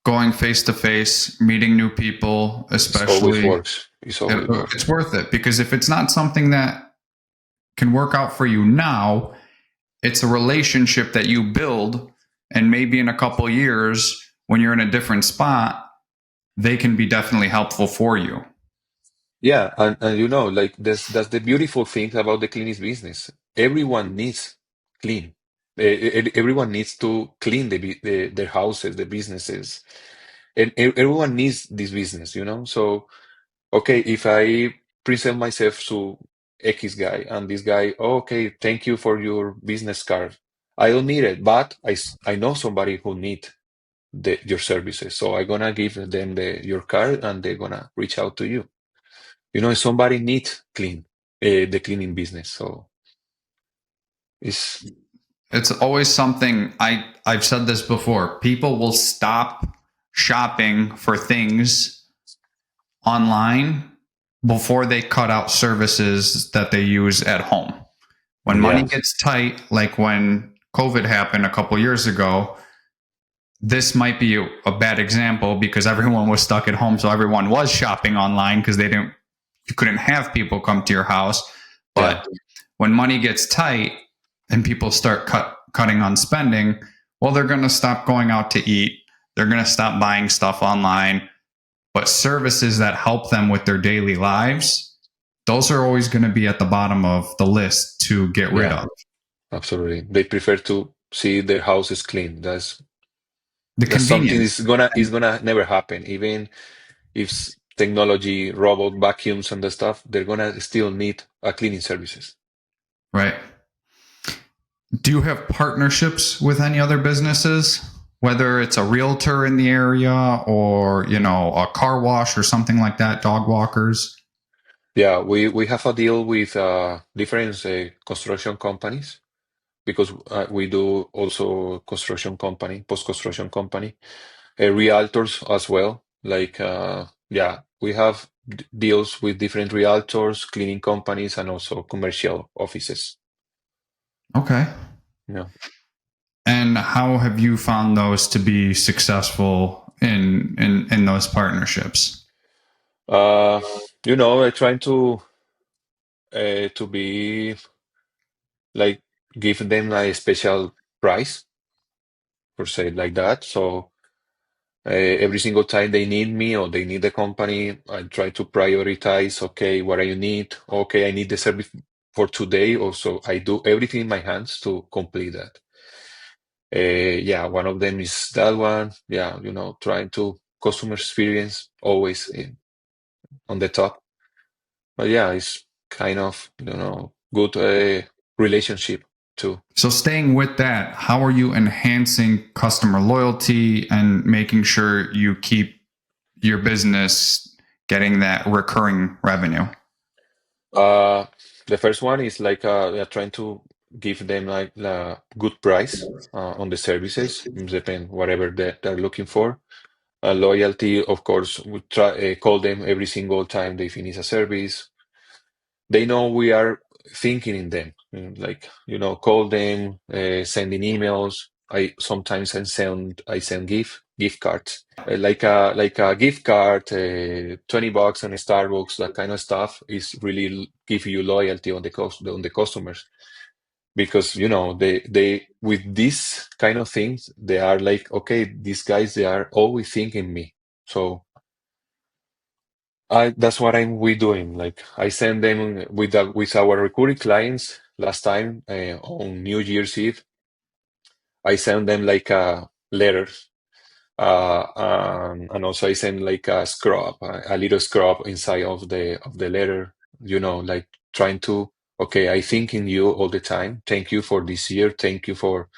Speaker 1: going face to face, meeting new people,
Speaker 2: It's always
Speaker 1: especially,
Speaker 2: works. It's always worth
Speaker 1: it's
Speaker 2: it.
Speaker 1: worth it because if it's not something that can work out for you now, it's a relationship that you build, and maybe in a couple years when you're in a different spot, they can be definitely helpful for you.
Speaker 2: Yeah, and like that's the beautiful thing about the cleaning business. Everyone needs clean. Everyone needs to clean their houses, the businesses, and everyone needs this business. So, okay, if I present myself to X guy and this guy, "Oh, okay, thank you for your business card. I don't need it, but I know somebody who need your services, so I'm gonna give them your card and they're gonna reach out to you. If somebody needs the cleaning business. So it's
Speaker 1: It's always something I've said this before. People will stop shopping for things online before they cut out services that they use at home. When money
Speaker 2: yeah,
Speaker 1: gets tight, like when COVID happened a couple years ago, this might be a bad example because everyone was stuck at home, so everyone was shopping online because you couldn't have people come to your house.
Speaker 2: yeah,
Speaker 1: But when money gets tight and people start cutting on spending, well, they're going to stop going out to eat. They're going to stop buying stuff online. But services that help them with their daily lives, those are always going to be at the bottom of the list to get rid
Speaker 2: yeah,
Speaker 1: of.
Speaker 2: absolutely. They prefer to see their houses clean.
Speaker 1: The
Speaker 2: That's something
Speaker 1: convenience.
Speaker 2: is gonna never happen. Even if technology, robot vacuums and the stuff, they're gonna still need a cleaning services.
Speaker 1: Right. Do you have partnerships with any other businesses? Whether it's a realtor in the area or, a car wash or something like that, dog walkers.
Speaker 2: Yeah, we have a deal with different construction companies because we do also construction company, post-construction company, realtors as well. Like, yeah, we have deals with different realtors, cleaning companies, and also commercial offices.
Speaker 1: Okay.
Speaker 2: Yeah.
Speaker 1: And how have you found those to be successful in those partnerships?
Speaker 2: Uh, I try to be like give them a special price for say it like that. So every single time they need me or they need the company, I try to prioritize, okay, what do you need? Okay, I need the service for today. Also, I do everything in my hands to complete that. Yeah, one of them is that one. Yeah, trying to customer experience always on the top. But yeah, it's kind of, good relationship too.
Speaker 1: So, staying with that, how are you enhancing customer loyalty and making sure you keep your business getting that recurring revenue?
Speaker 2: Uh, the first one is like yeah, trying to give them like a good price on the services, depend whatever they're looking for. Loyalty, of course, we try call them every single time they finish a service. They know we are thinking in them, like call them, sending emails. I send gift cards, like a gift card, $20 on Starbucks, that kind of stuff is really give you loyalty on the customers because they with these kind of things they are like, okay, these guys, they are always thinking me. So that's what we doing. Like I send them with our recurring clients. Last time on New Year's Eve, I send them like letters, and also I send like a little scrub inside of the letter. Like trying to okay, I think in you all the time. Thank you for this year. Thank you for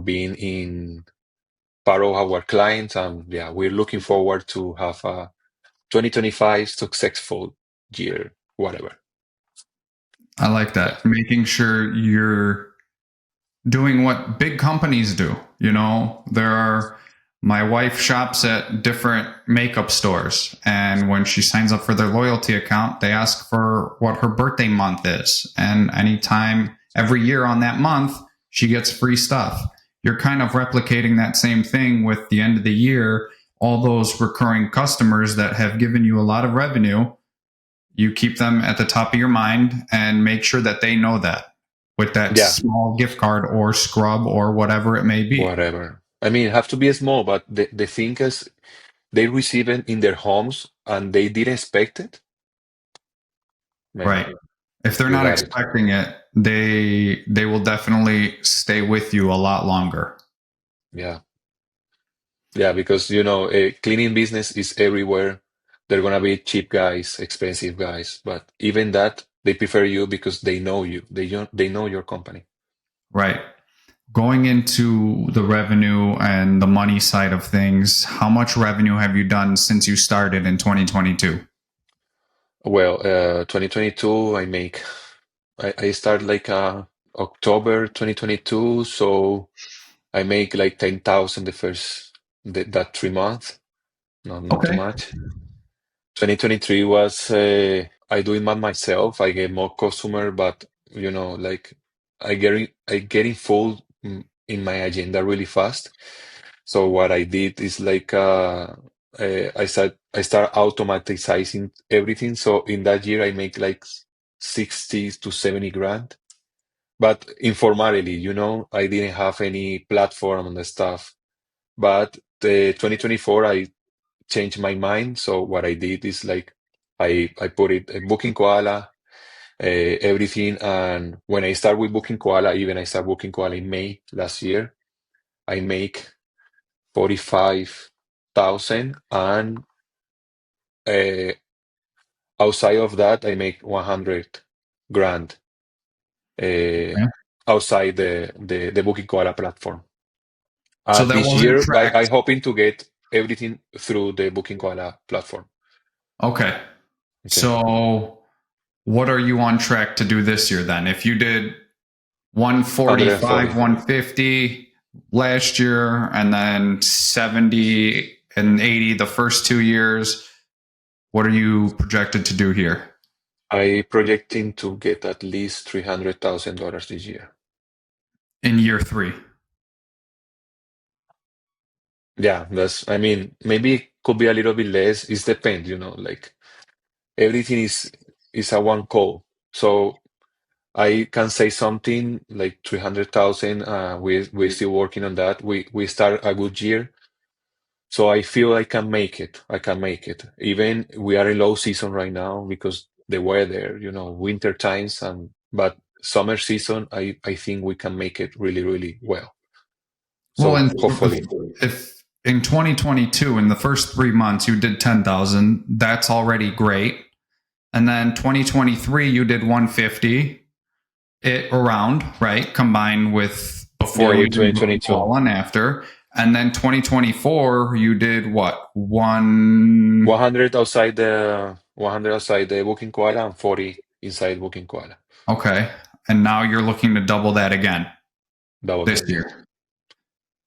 Speaker 2: being in part of our clients. And yeah, we're looking forward to have a 2025 successful year, whatever.
Speaker 1: I like
Speaker 2: Yeah.
Speaker 1: that. Making sure you're doing what big companies do. You know, my wife shops at different makeup stores, and when she signs up for their loyalty account, they ask for what her birthday month is. And anytime, every year on that month, she gets free stuff. You're kind of replicating that same thing with the end of the year. All those recurring customers that have given you a lot of revenue, you keep them at the top of your mind and make sure that they know that with that
Speaker 2: Yeah,
Speaker 1: small gift card or scrub or whatever it may be.
Speaker 2: whatever. I mean, it have to be small, but the thing is, they receive it in their homes and they didn't expect it. Man,
Speaker 1: Right. If they're
Speaker 2: you
Speaker 1: not
Speaker 2: got it.
Speaker 1: expecting it, they will definitely stay with you a lot longer.
Speaker 2: Yeah. Yeah, because a cleaning business is everywhere. They're gonna be cheap guys, expensive guys, but even that, they prefer you because they know you. They know your company.
Speaker 1: Right. Going into the revenue and the money side of things, how much revenue have you done since you started in 2022?
Speaker 2: Well, 2022, I start like October 2022, so I make like 10,000 the first that 3 months. Not too
Speaker 1: Okay.
Speaker 2: much. 2023 was I do it by myself. I get more customer, but like I getting full in my agenda really fast. So what I did is like I start automatizing everything. So in that year I make like 60 to 70 grand. But informally, I didn't have any platform and the stuff. But the 2024 I changed my mind. So what I did is like I put it Booking Koala, everything. And when I start with Booking Koala, even I start Booking Koala in May last year, I make 45,000, and uh, outside of that, I make 100 grand uh,
Speaker 1: Okay.
Speaker 2: outside the Booking Koala platform.
Speaker 1: So
Speaker 2: And
Speaker 1: that
Speaker 2: this
Speaker 1: wasn't
Speaker 2: year, I
Speaker 1: tracked.
Speaker 2: hoping to get everything through the Booking Koala platform.
Speaker 1: Okay.
Speaker 2: Okay,
Speaker 1: So what are you on track to do this year then? If you did 145,
Speaker 2: 140.
Speaker 1: 150 last year, and then 70 and 80 the first 2 years, what are you projected to do here
Speaker 2: I projecting to get at least $300,000 this year.
Speaker 1: in year three?
Speaker 2: Yeah, I mean, maybe it could be a little bit less. It depends, like everything is a one call. So I can say something like 300,000. We're still working on that. We start a good year. So I feel I can make it. I can make it. Even we are in low season right now because the weather, winter times, but summer season, I think we can make it really, really well.
Speaker 1: Well,
Speaker 2: So hopefully,
Speaker 1: if in 2022, in the first 3 months, you did 10,000, that's already great. And then 2023, you did 150 it around, right? Combined with
Speaker 2: yeah,
Speaker 1: before you
Speaker 2: with
Speaker 1: did Booking
Speaker 2: 2022,
Speaker 1: Call and after. And then 2024, you did what? One.
Speaker 2: 100 outside the Booking Koala and 40 inside Booking Koala.
Speaker 1: Okay. And now you're looking to double that again
Speaker 2: Double
Speaker 1: this
Speaker 2: that, yeah.
Speaker 1: year.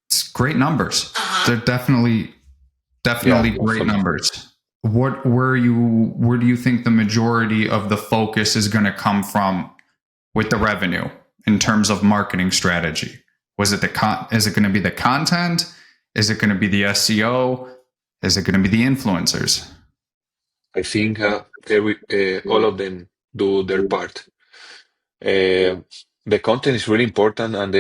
Speaker 1: It's great numbers. They're
Speaker 2: Yeah,
Speaker 1: definitely great
Speaker 2: hopefully.
Speaker 1: numbers. Where do you think the majority of the focus is going to come from with the revenue in terms of marketing strategy? Is it going to be the content? Is it going to be the SEO? Is it going to be the influencers?
Speaker 2: I think all of them do their part. Uh, the content is really important, and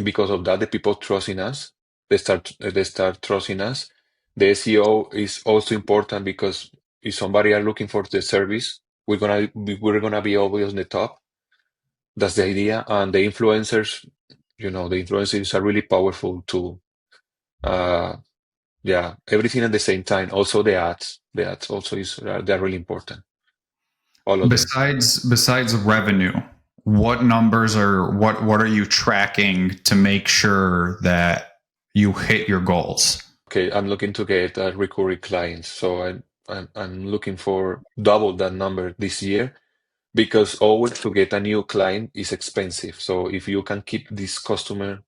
Speaker 2: because of that, the people trust in us. They start trusting us. The SEO is also important because if somebody are looking for the service, we're gonna be always on the top. That's the idea. And the influencers are really powerful too. Uh, yeah, everything at the same time. Also the ads. The ads also they're really important. all of them.
Speaker 1: Besides revenue, what numbers or what are you tracking to make sure that you hit your goals?
Speaker 2: Okay, I'm looking to get recurring clients, so I'm looking for double that number this year because always to get a new client is expensive. So if you can keep this customer,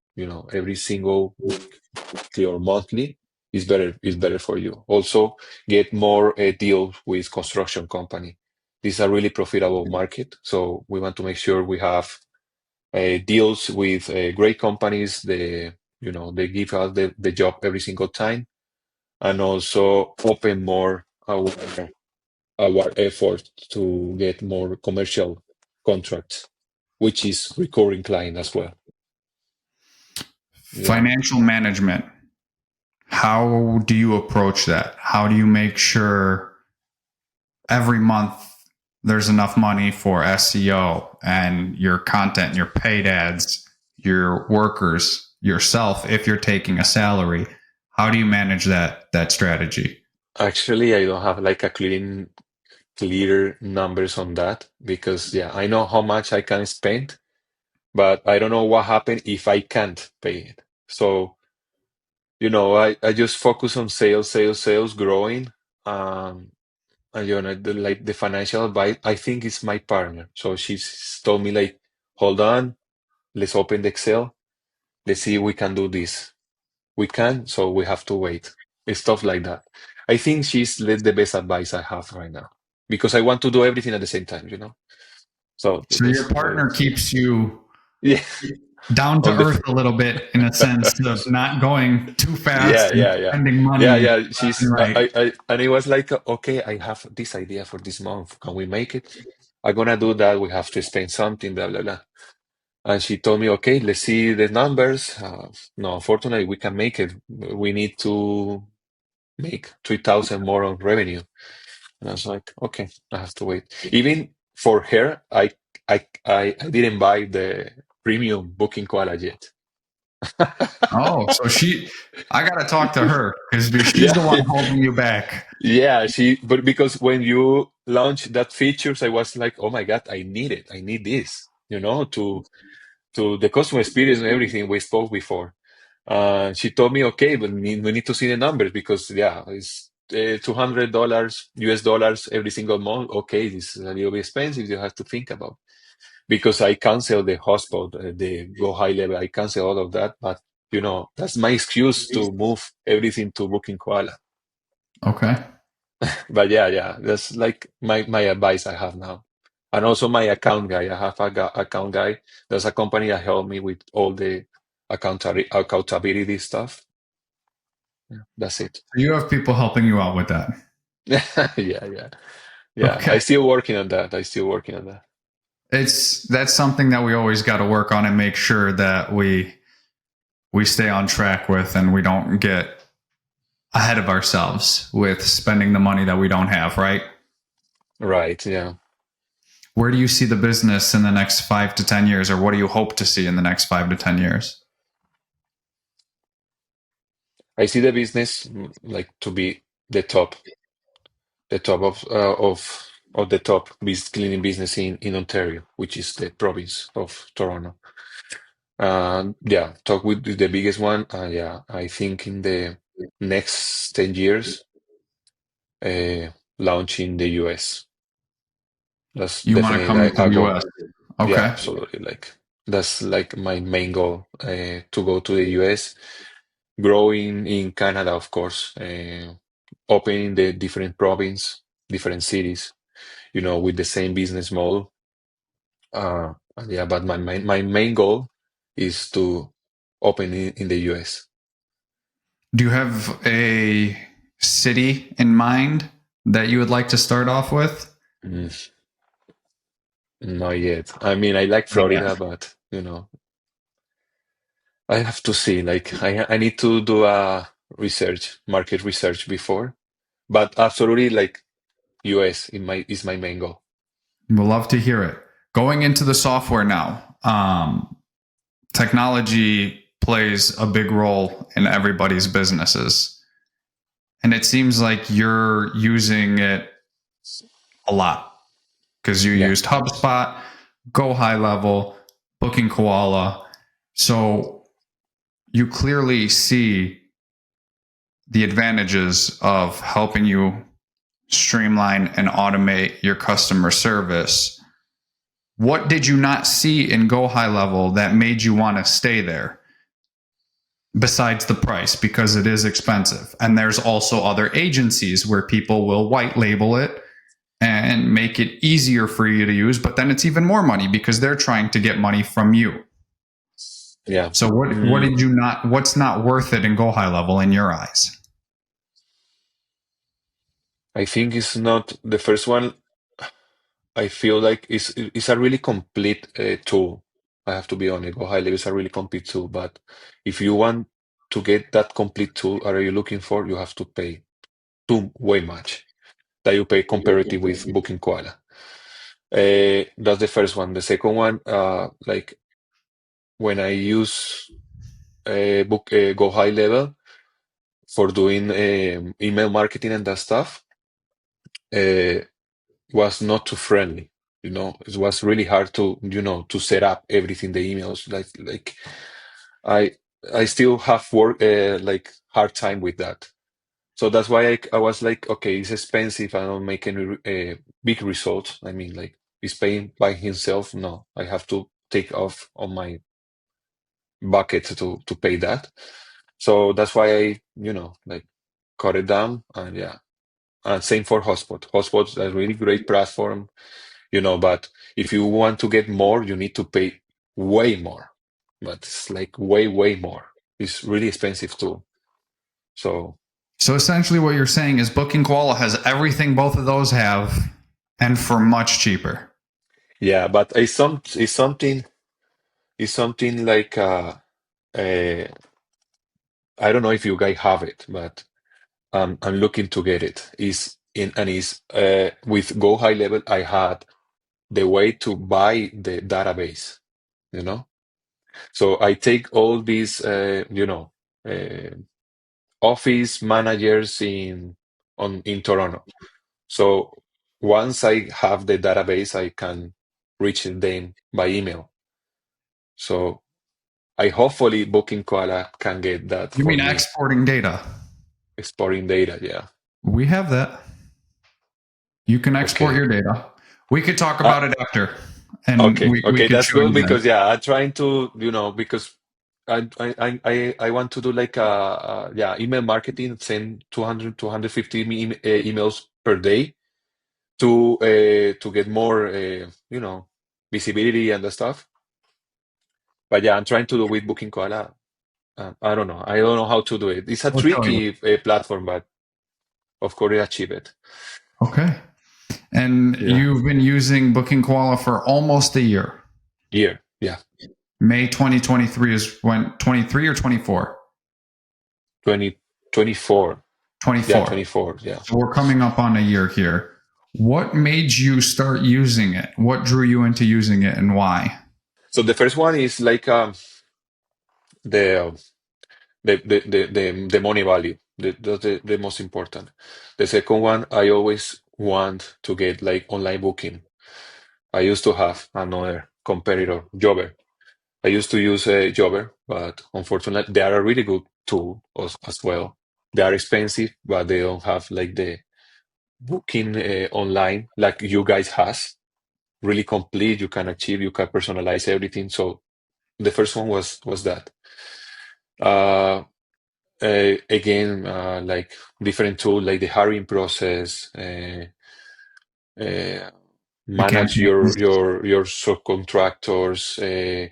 Speaker 2: every single weekly or monthly, is better for you. Also, get more deals with construction company. This is a really profitable market, so we want to make sure we have deals with great companies. They give us the job every single time, and also open more our effort to get more commercial contracts, which is recurring client as well. Yeah.
Speaker 1: Financial management. How do you approach that? How do you make sure every month there's enough money for SEO and your content, your paid ads, your workers, yourself if you're taking a salary? How do you manage that strategy?
Speaker 2: Actually, I don't have like a clear numbers on that because yeah, I know how much I can spend, but I don't know what happens if I can't pay it. So, I just focus on sales, sales, sales, growing. Um, and like the financial advice, I think it's my partner. So she's told me like, hold on, let's open the Excel, let's see if we can do this. We can, so we have to wait. It's stuff like that. I think she's the best advice I have right now because I want to do everything at the same time. So
Speaker 1: So your
Speaker 2: this,
Speaker 1: partner keeps you
Speaker 2: yeah,
Speaker 1: down to
Speaker 2: on the,
Speaker 1: earth a little bit in a sense of not going too fast
Speaker 2: yeah,
Speaker 1: and
Speaker 2: yeah, yeah,
Speaker 1: spending
Speaker 2: yeah,
Speaker 1: money
Speaker 2: yeah.
Speaker 1: left and right.
Speaker 2: And it was like, okay, I have this idea for this month. Can we make it? I'm gonna do that. We have to spend something, blah, blah, blah. And she told me, okay, let's see the numbers. No, unfortunately, we can make it. We need to make 3,000 more on revenue. And I was like, okay, I have to wait. Even for her, I didn't buy the premium booking koala yet.
Speaker 1: Oh, so I got to talk to her because she's
Speaker 2: Yeah,
Speaker 1: the one holding you back.
Speaker 2: yeah. But because when you launched that features, I was like, oh my God, I need it. I need this, to the customer experience and everything we spoke before. She told me, okay, but we need to see the numbers because yeah, it's $200 US dollars every single month. Okay, this is a little bit expensive. You have to think about because I cancel the hotspot, the go high level. I cancel all of that, but that's my excuse to move everything to Booking Koala.
Speaker 1: Okay.
Speaker 2: But yeah, yeah, that's like my advice I have now. And also my account guy. I have account guy. There's a company that helped me with all the accountability stuff. Yeah, that's it.
Speaker 1: You have people helping you out with that.
Speaker 2: Yeah, yeah, yeah. I
Speaker 1: Okay.
Speaker 2: still working on that. I still working on that.
Speaker 1: That's something that we always got to work on and make sure that we stay on track with and we don't get ahead of ourselves with spending the money that we don't have, right?
Speaker 2: Right. Yeah.
Speaker 1: Where do you see the business in the next 5 to 10 years, or what do you hope to see in the next 5 to 10 years?
Speaker 2: I see the business like to be the top of the top cleaning business in Ontario, which is the province of Toronto. Yeah, talk with the biggest one. Yeah, I think in the next 10 years, uh, launch in the US. That's
Speaker 1: You want to
Speaker 2: definitely
Speaker 1: come
Speaker 2: like
Speaker 1: into
Speaker 2: a
Speaker 1: the
Speaker 2: goal.
Speaker 1: US.
Speaker 2: Yeah,
Speaker 1: Okay.
Speaker 2: absolutely. Like that's like my main goal, to go to the US, growing in Canada, of course, opening the different province, different cities, with the same business model. Yeah, but my main goal is to open in the US.
Speaker 1: Do you have a city in mind that you would like to start off with?
Speaker 2: Mm, not yet. I mean, I like
Speaker 1: Not yet.
Speaker 2: Florida, but I have to see. Like, I need to do a market research before. But absolutely, like US is my main goal.
Speaker 1: We'll love to hear it. Going into the software now, technology plays a big role in everybody's businesses. And it seems like you're using it a lot. because you
Speaker 2: Yeah.
Speaker 1: used HubSpot, Go High Level, Booking Koala. So you clearly see the advantages of helping you streamline and automate your customer service. What did you not see in Go High Level that made you want to stay there besides the price? Because it is expensive. And there's also other agencies where people will white label it and make it easier for you to use, but then it's even more money because they're trying to get money from you.
Speaker 2: Yeah.
Speaker 1: So what did you not, what's not worth it in Go High Level in your eyes?
Speaker 2: I think it's not the first one. I feel like it's a really complete tool. I have to be honest. Go High Level is a really complete tool, but if you want to get that complete tool, are you looking for? You have to pay too way much that you pay comparative with Booking Koala. That's the first one. The second one, like when I use book Go High Level for doing email marketing and that stuff, uh, was not too friendly. It was really hard to to set up everything the emails like I I still have work like hard time with that. So that's why I was like, okay, it's expensive. I don't make any big results. I mean, like, he's paying by himself. No, I have to take off on my bucket to pay that. So that's why I, like, cut it down. And yeah, and same for Hotspot. Hotspot's a really great platform, but if you want to get more, you need to pay way more. But it's like way, way more. It's really expensive too. So
Speaker 1: So essentially what you're saying is Booking Koala has everything both of those have and for much cheaper.
Speaker 2: yeah, but it's something like uh I don't know if you guys have it, but I'm looking to get it. Is in and is with Go High Level, I had the way to buy the database, you know. So I take all these, uh, office managers in Toronto. So once I have the database, I can reach them by email. So I hopefully Booking Koala can get that
Speaker 1: You
Speaker 2: for
Speaker 1: mean
Speaker 2: me,
Speaker 1: exporting data?
Speaker 2: exporting data. Yeah.
Speaker 1: We have that. You can export
Speaker 2: Okay.
Speaker 1: your data. We could talk
Speaker 2: Uh,
Speaker 1: about it after and
Speaker 2: okay.
Speaker 1: we
Speaker 2: Okay.
Speaker 1: could
Speaker 2: That's
Speaker 1: show
Speaker 2: good
Speaker 1: you
Speaker 2: because
Speaker 1: then.
Speaker 2: yeah, I'm trying to, because I want to do like yeah, email marketing, send 200, 250 emails per day to get more visibility and the stuff. But yeah, I'm trying to do with Booking Koala. I don't know. I don't know how to do it. It's a
Speaker 1: We'll show you.
Speaker 2: tricky platform, but of course I achieve it.
Speaker 1: Okay. And
Speaker 2: Yeah.
Speaker 1: you've been using Booking Koala for almost a year.
Speaker 2: Year. Yeah.
Speaker 1: May 2023 is when 23 or 24?
Speaker 2: 2024. Yeah,
Speaker 1: 24.
Speaker 2: 24. Yeah.
Speaker 1: So we're coming up on a year here. What made you start using it? What drew you into using it and why?
Speaker 2: So the first one is like the the money value. The most important. The second one, I always want to get like online booking. I used to have another competitor, Jobber. I used to use Jobber, but unfortunately, they are a really good tool as well. They are expensive, but they don't have like the booking online like you guys has. Really complete. You can achieve. You can personalize everything. So the first one was that. Uh, Again, like different tool, like the hiring process, uh,
Speaker 1: The
Speaker 2: manage
Speaker 1: campaigns.
Speaker 2: your subcontractors.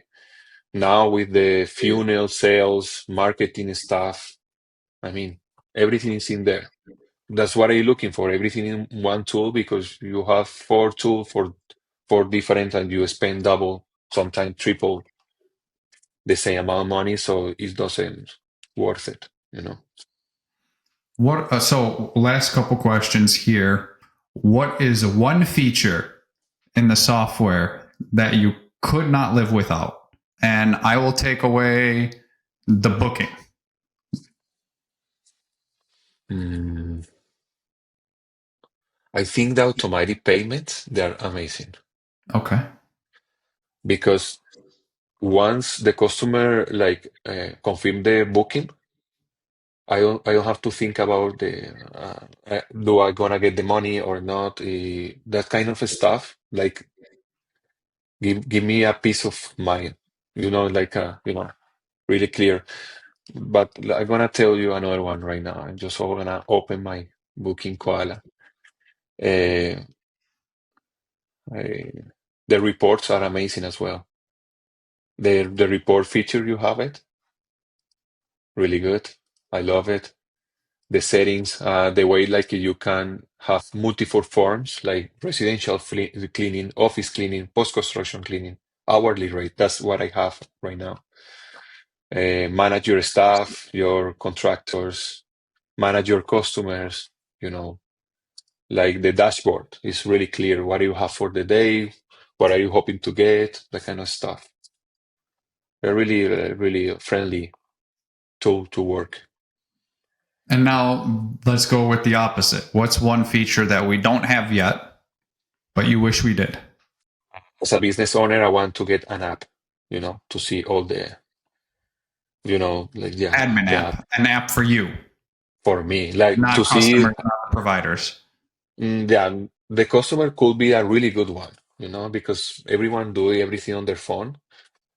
Speaker 2: Now with the funnel sales, marketing stuff, I mean, everything is in there. That's what I'm looking for. Everything in one tool because you have four tools for different, and you spend double, sometimes triple the same amount of money, so it doesn't worth it.
Speaker 1: What? So, last couple questions here. What is one feature in the software that you could not live without? And I will take away the booking.
Speaker 2: Mm, I think the automatic payments, they're amazing
Speaker 1: Okay.
Speaker 2: because once the customer confirm the booking, I don't have to think about the do I gonna get the money or not, that kind of stuff. Like give me a peace of mind, really clear. But I'm gonna tell you another one right now. I'm just gonna open my booking koala. Uh, I, the reports are amazing as well. The report feature you have it really good. I love it. The settings, the way like you can have multiple forms like residential cleaning, office cleaning, post-construction cleaning, hourly rate. That's what I have right now. Manage your staff, your contractors, manage your customers, you know, like the dashboard is really clear. What do you have for the day? What are you hoping to get? That kind of stuff. They're really, really friendly tool to work.
Speaker 1: And now let's go with the opposite. What's one feature that we don't have yet, but you wish we did?
Speaker 2: As a business owner, I want to get an app, to see all the, yeah,
Speaker 1: Admin
Speaker 2: the app
Speaker 1: app, an app for you,
Speaker 2: for me, like to
Speaker 1: not
Speaker 2: see,
Speaker 1: customers, not providers.
Speaker 2: yeah, the customer could be a really good one, because everyone do everything on their phone,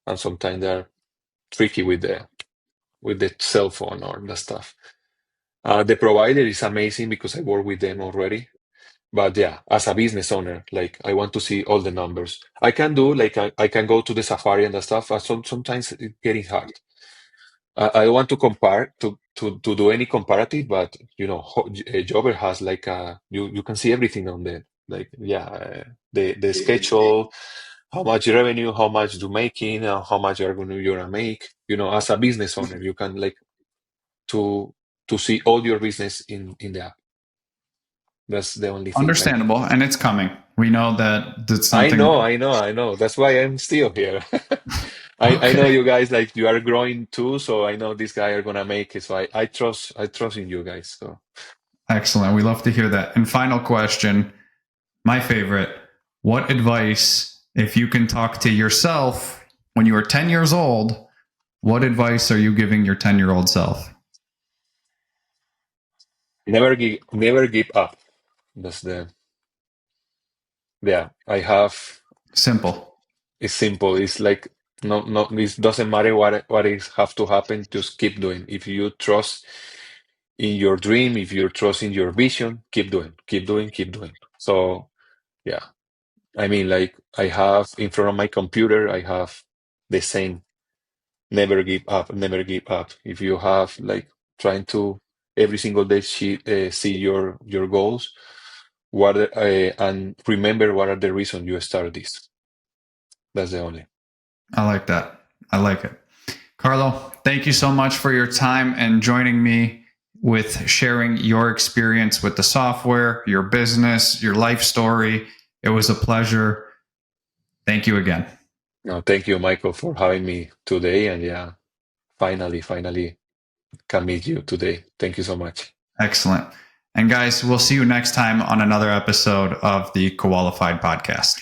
Speaker 2: and sometimes they're tricky with the cell phone or the stuff. The provider is amazing because I work with them already. But yeah, as a business owner, like I want to see all the numbers. I can do like I can go to the Safari and the stuff. Sometimes it's getting hard. I don't want to compare to do any comparative, but Jobber has like you can see everything on there. Like yeah, the schedule, how much revenue, how much you making, how much you're gonna make. As a business owner, you can like to see all your business in the app. That's the only thing. Like
Speaker 1: Understandable, and it's coming. We know that that's
Speaker 2: I
Speaker 1: something.
Speaker 2: know, I know, I know. That's why I'm still here. I know
Speaker 1: Okay.
Speaker 2: you guys like you are growing too, so I know this guy are gonna make it. So I trust in you guys. So
Speaker 1: Excellent. We love to hear that. And final question, my favorite. What advice, if you can talk to yourself when you were 10 years old, what advice are you giving your 10-year-old self?
Speaker 2: never give up. That's the yeah. I have
Speaker 1: Simple.
Speaker 2: it's simple. It's like no. It doesn't matter what is have to happen. Just keep doing. If you trust in your dream, if you trust in your vision, keep doing, keep doing, keep doing. So yeah. I mean, like I have in front of my computer, I have the same never give up, never give up. If you have like trying to every single day see your goals, and remember what are the reasons you started this. That's the only.
Speaker 1: I like that. I like it. Carlo, thank you so much for your time and joining me with sharing your experience with the software, your business, your life story. It was a pleasure. Thank you again.
Speaker 2: No, thank you, Michael, for having me today. And yeah, finally can meet you today. Thank you so much.
Speaker 1: Excellent. And guys, we'll see you next time on another episode of the Qualified Podcast.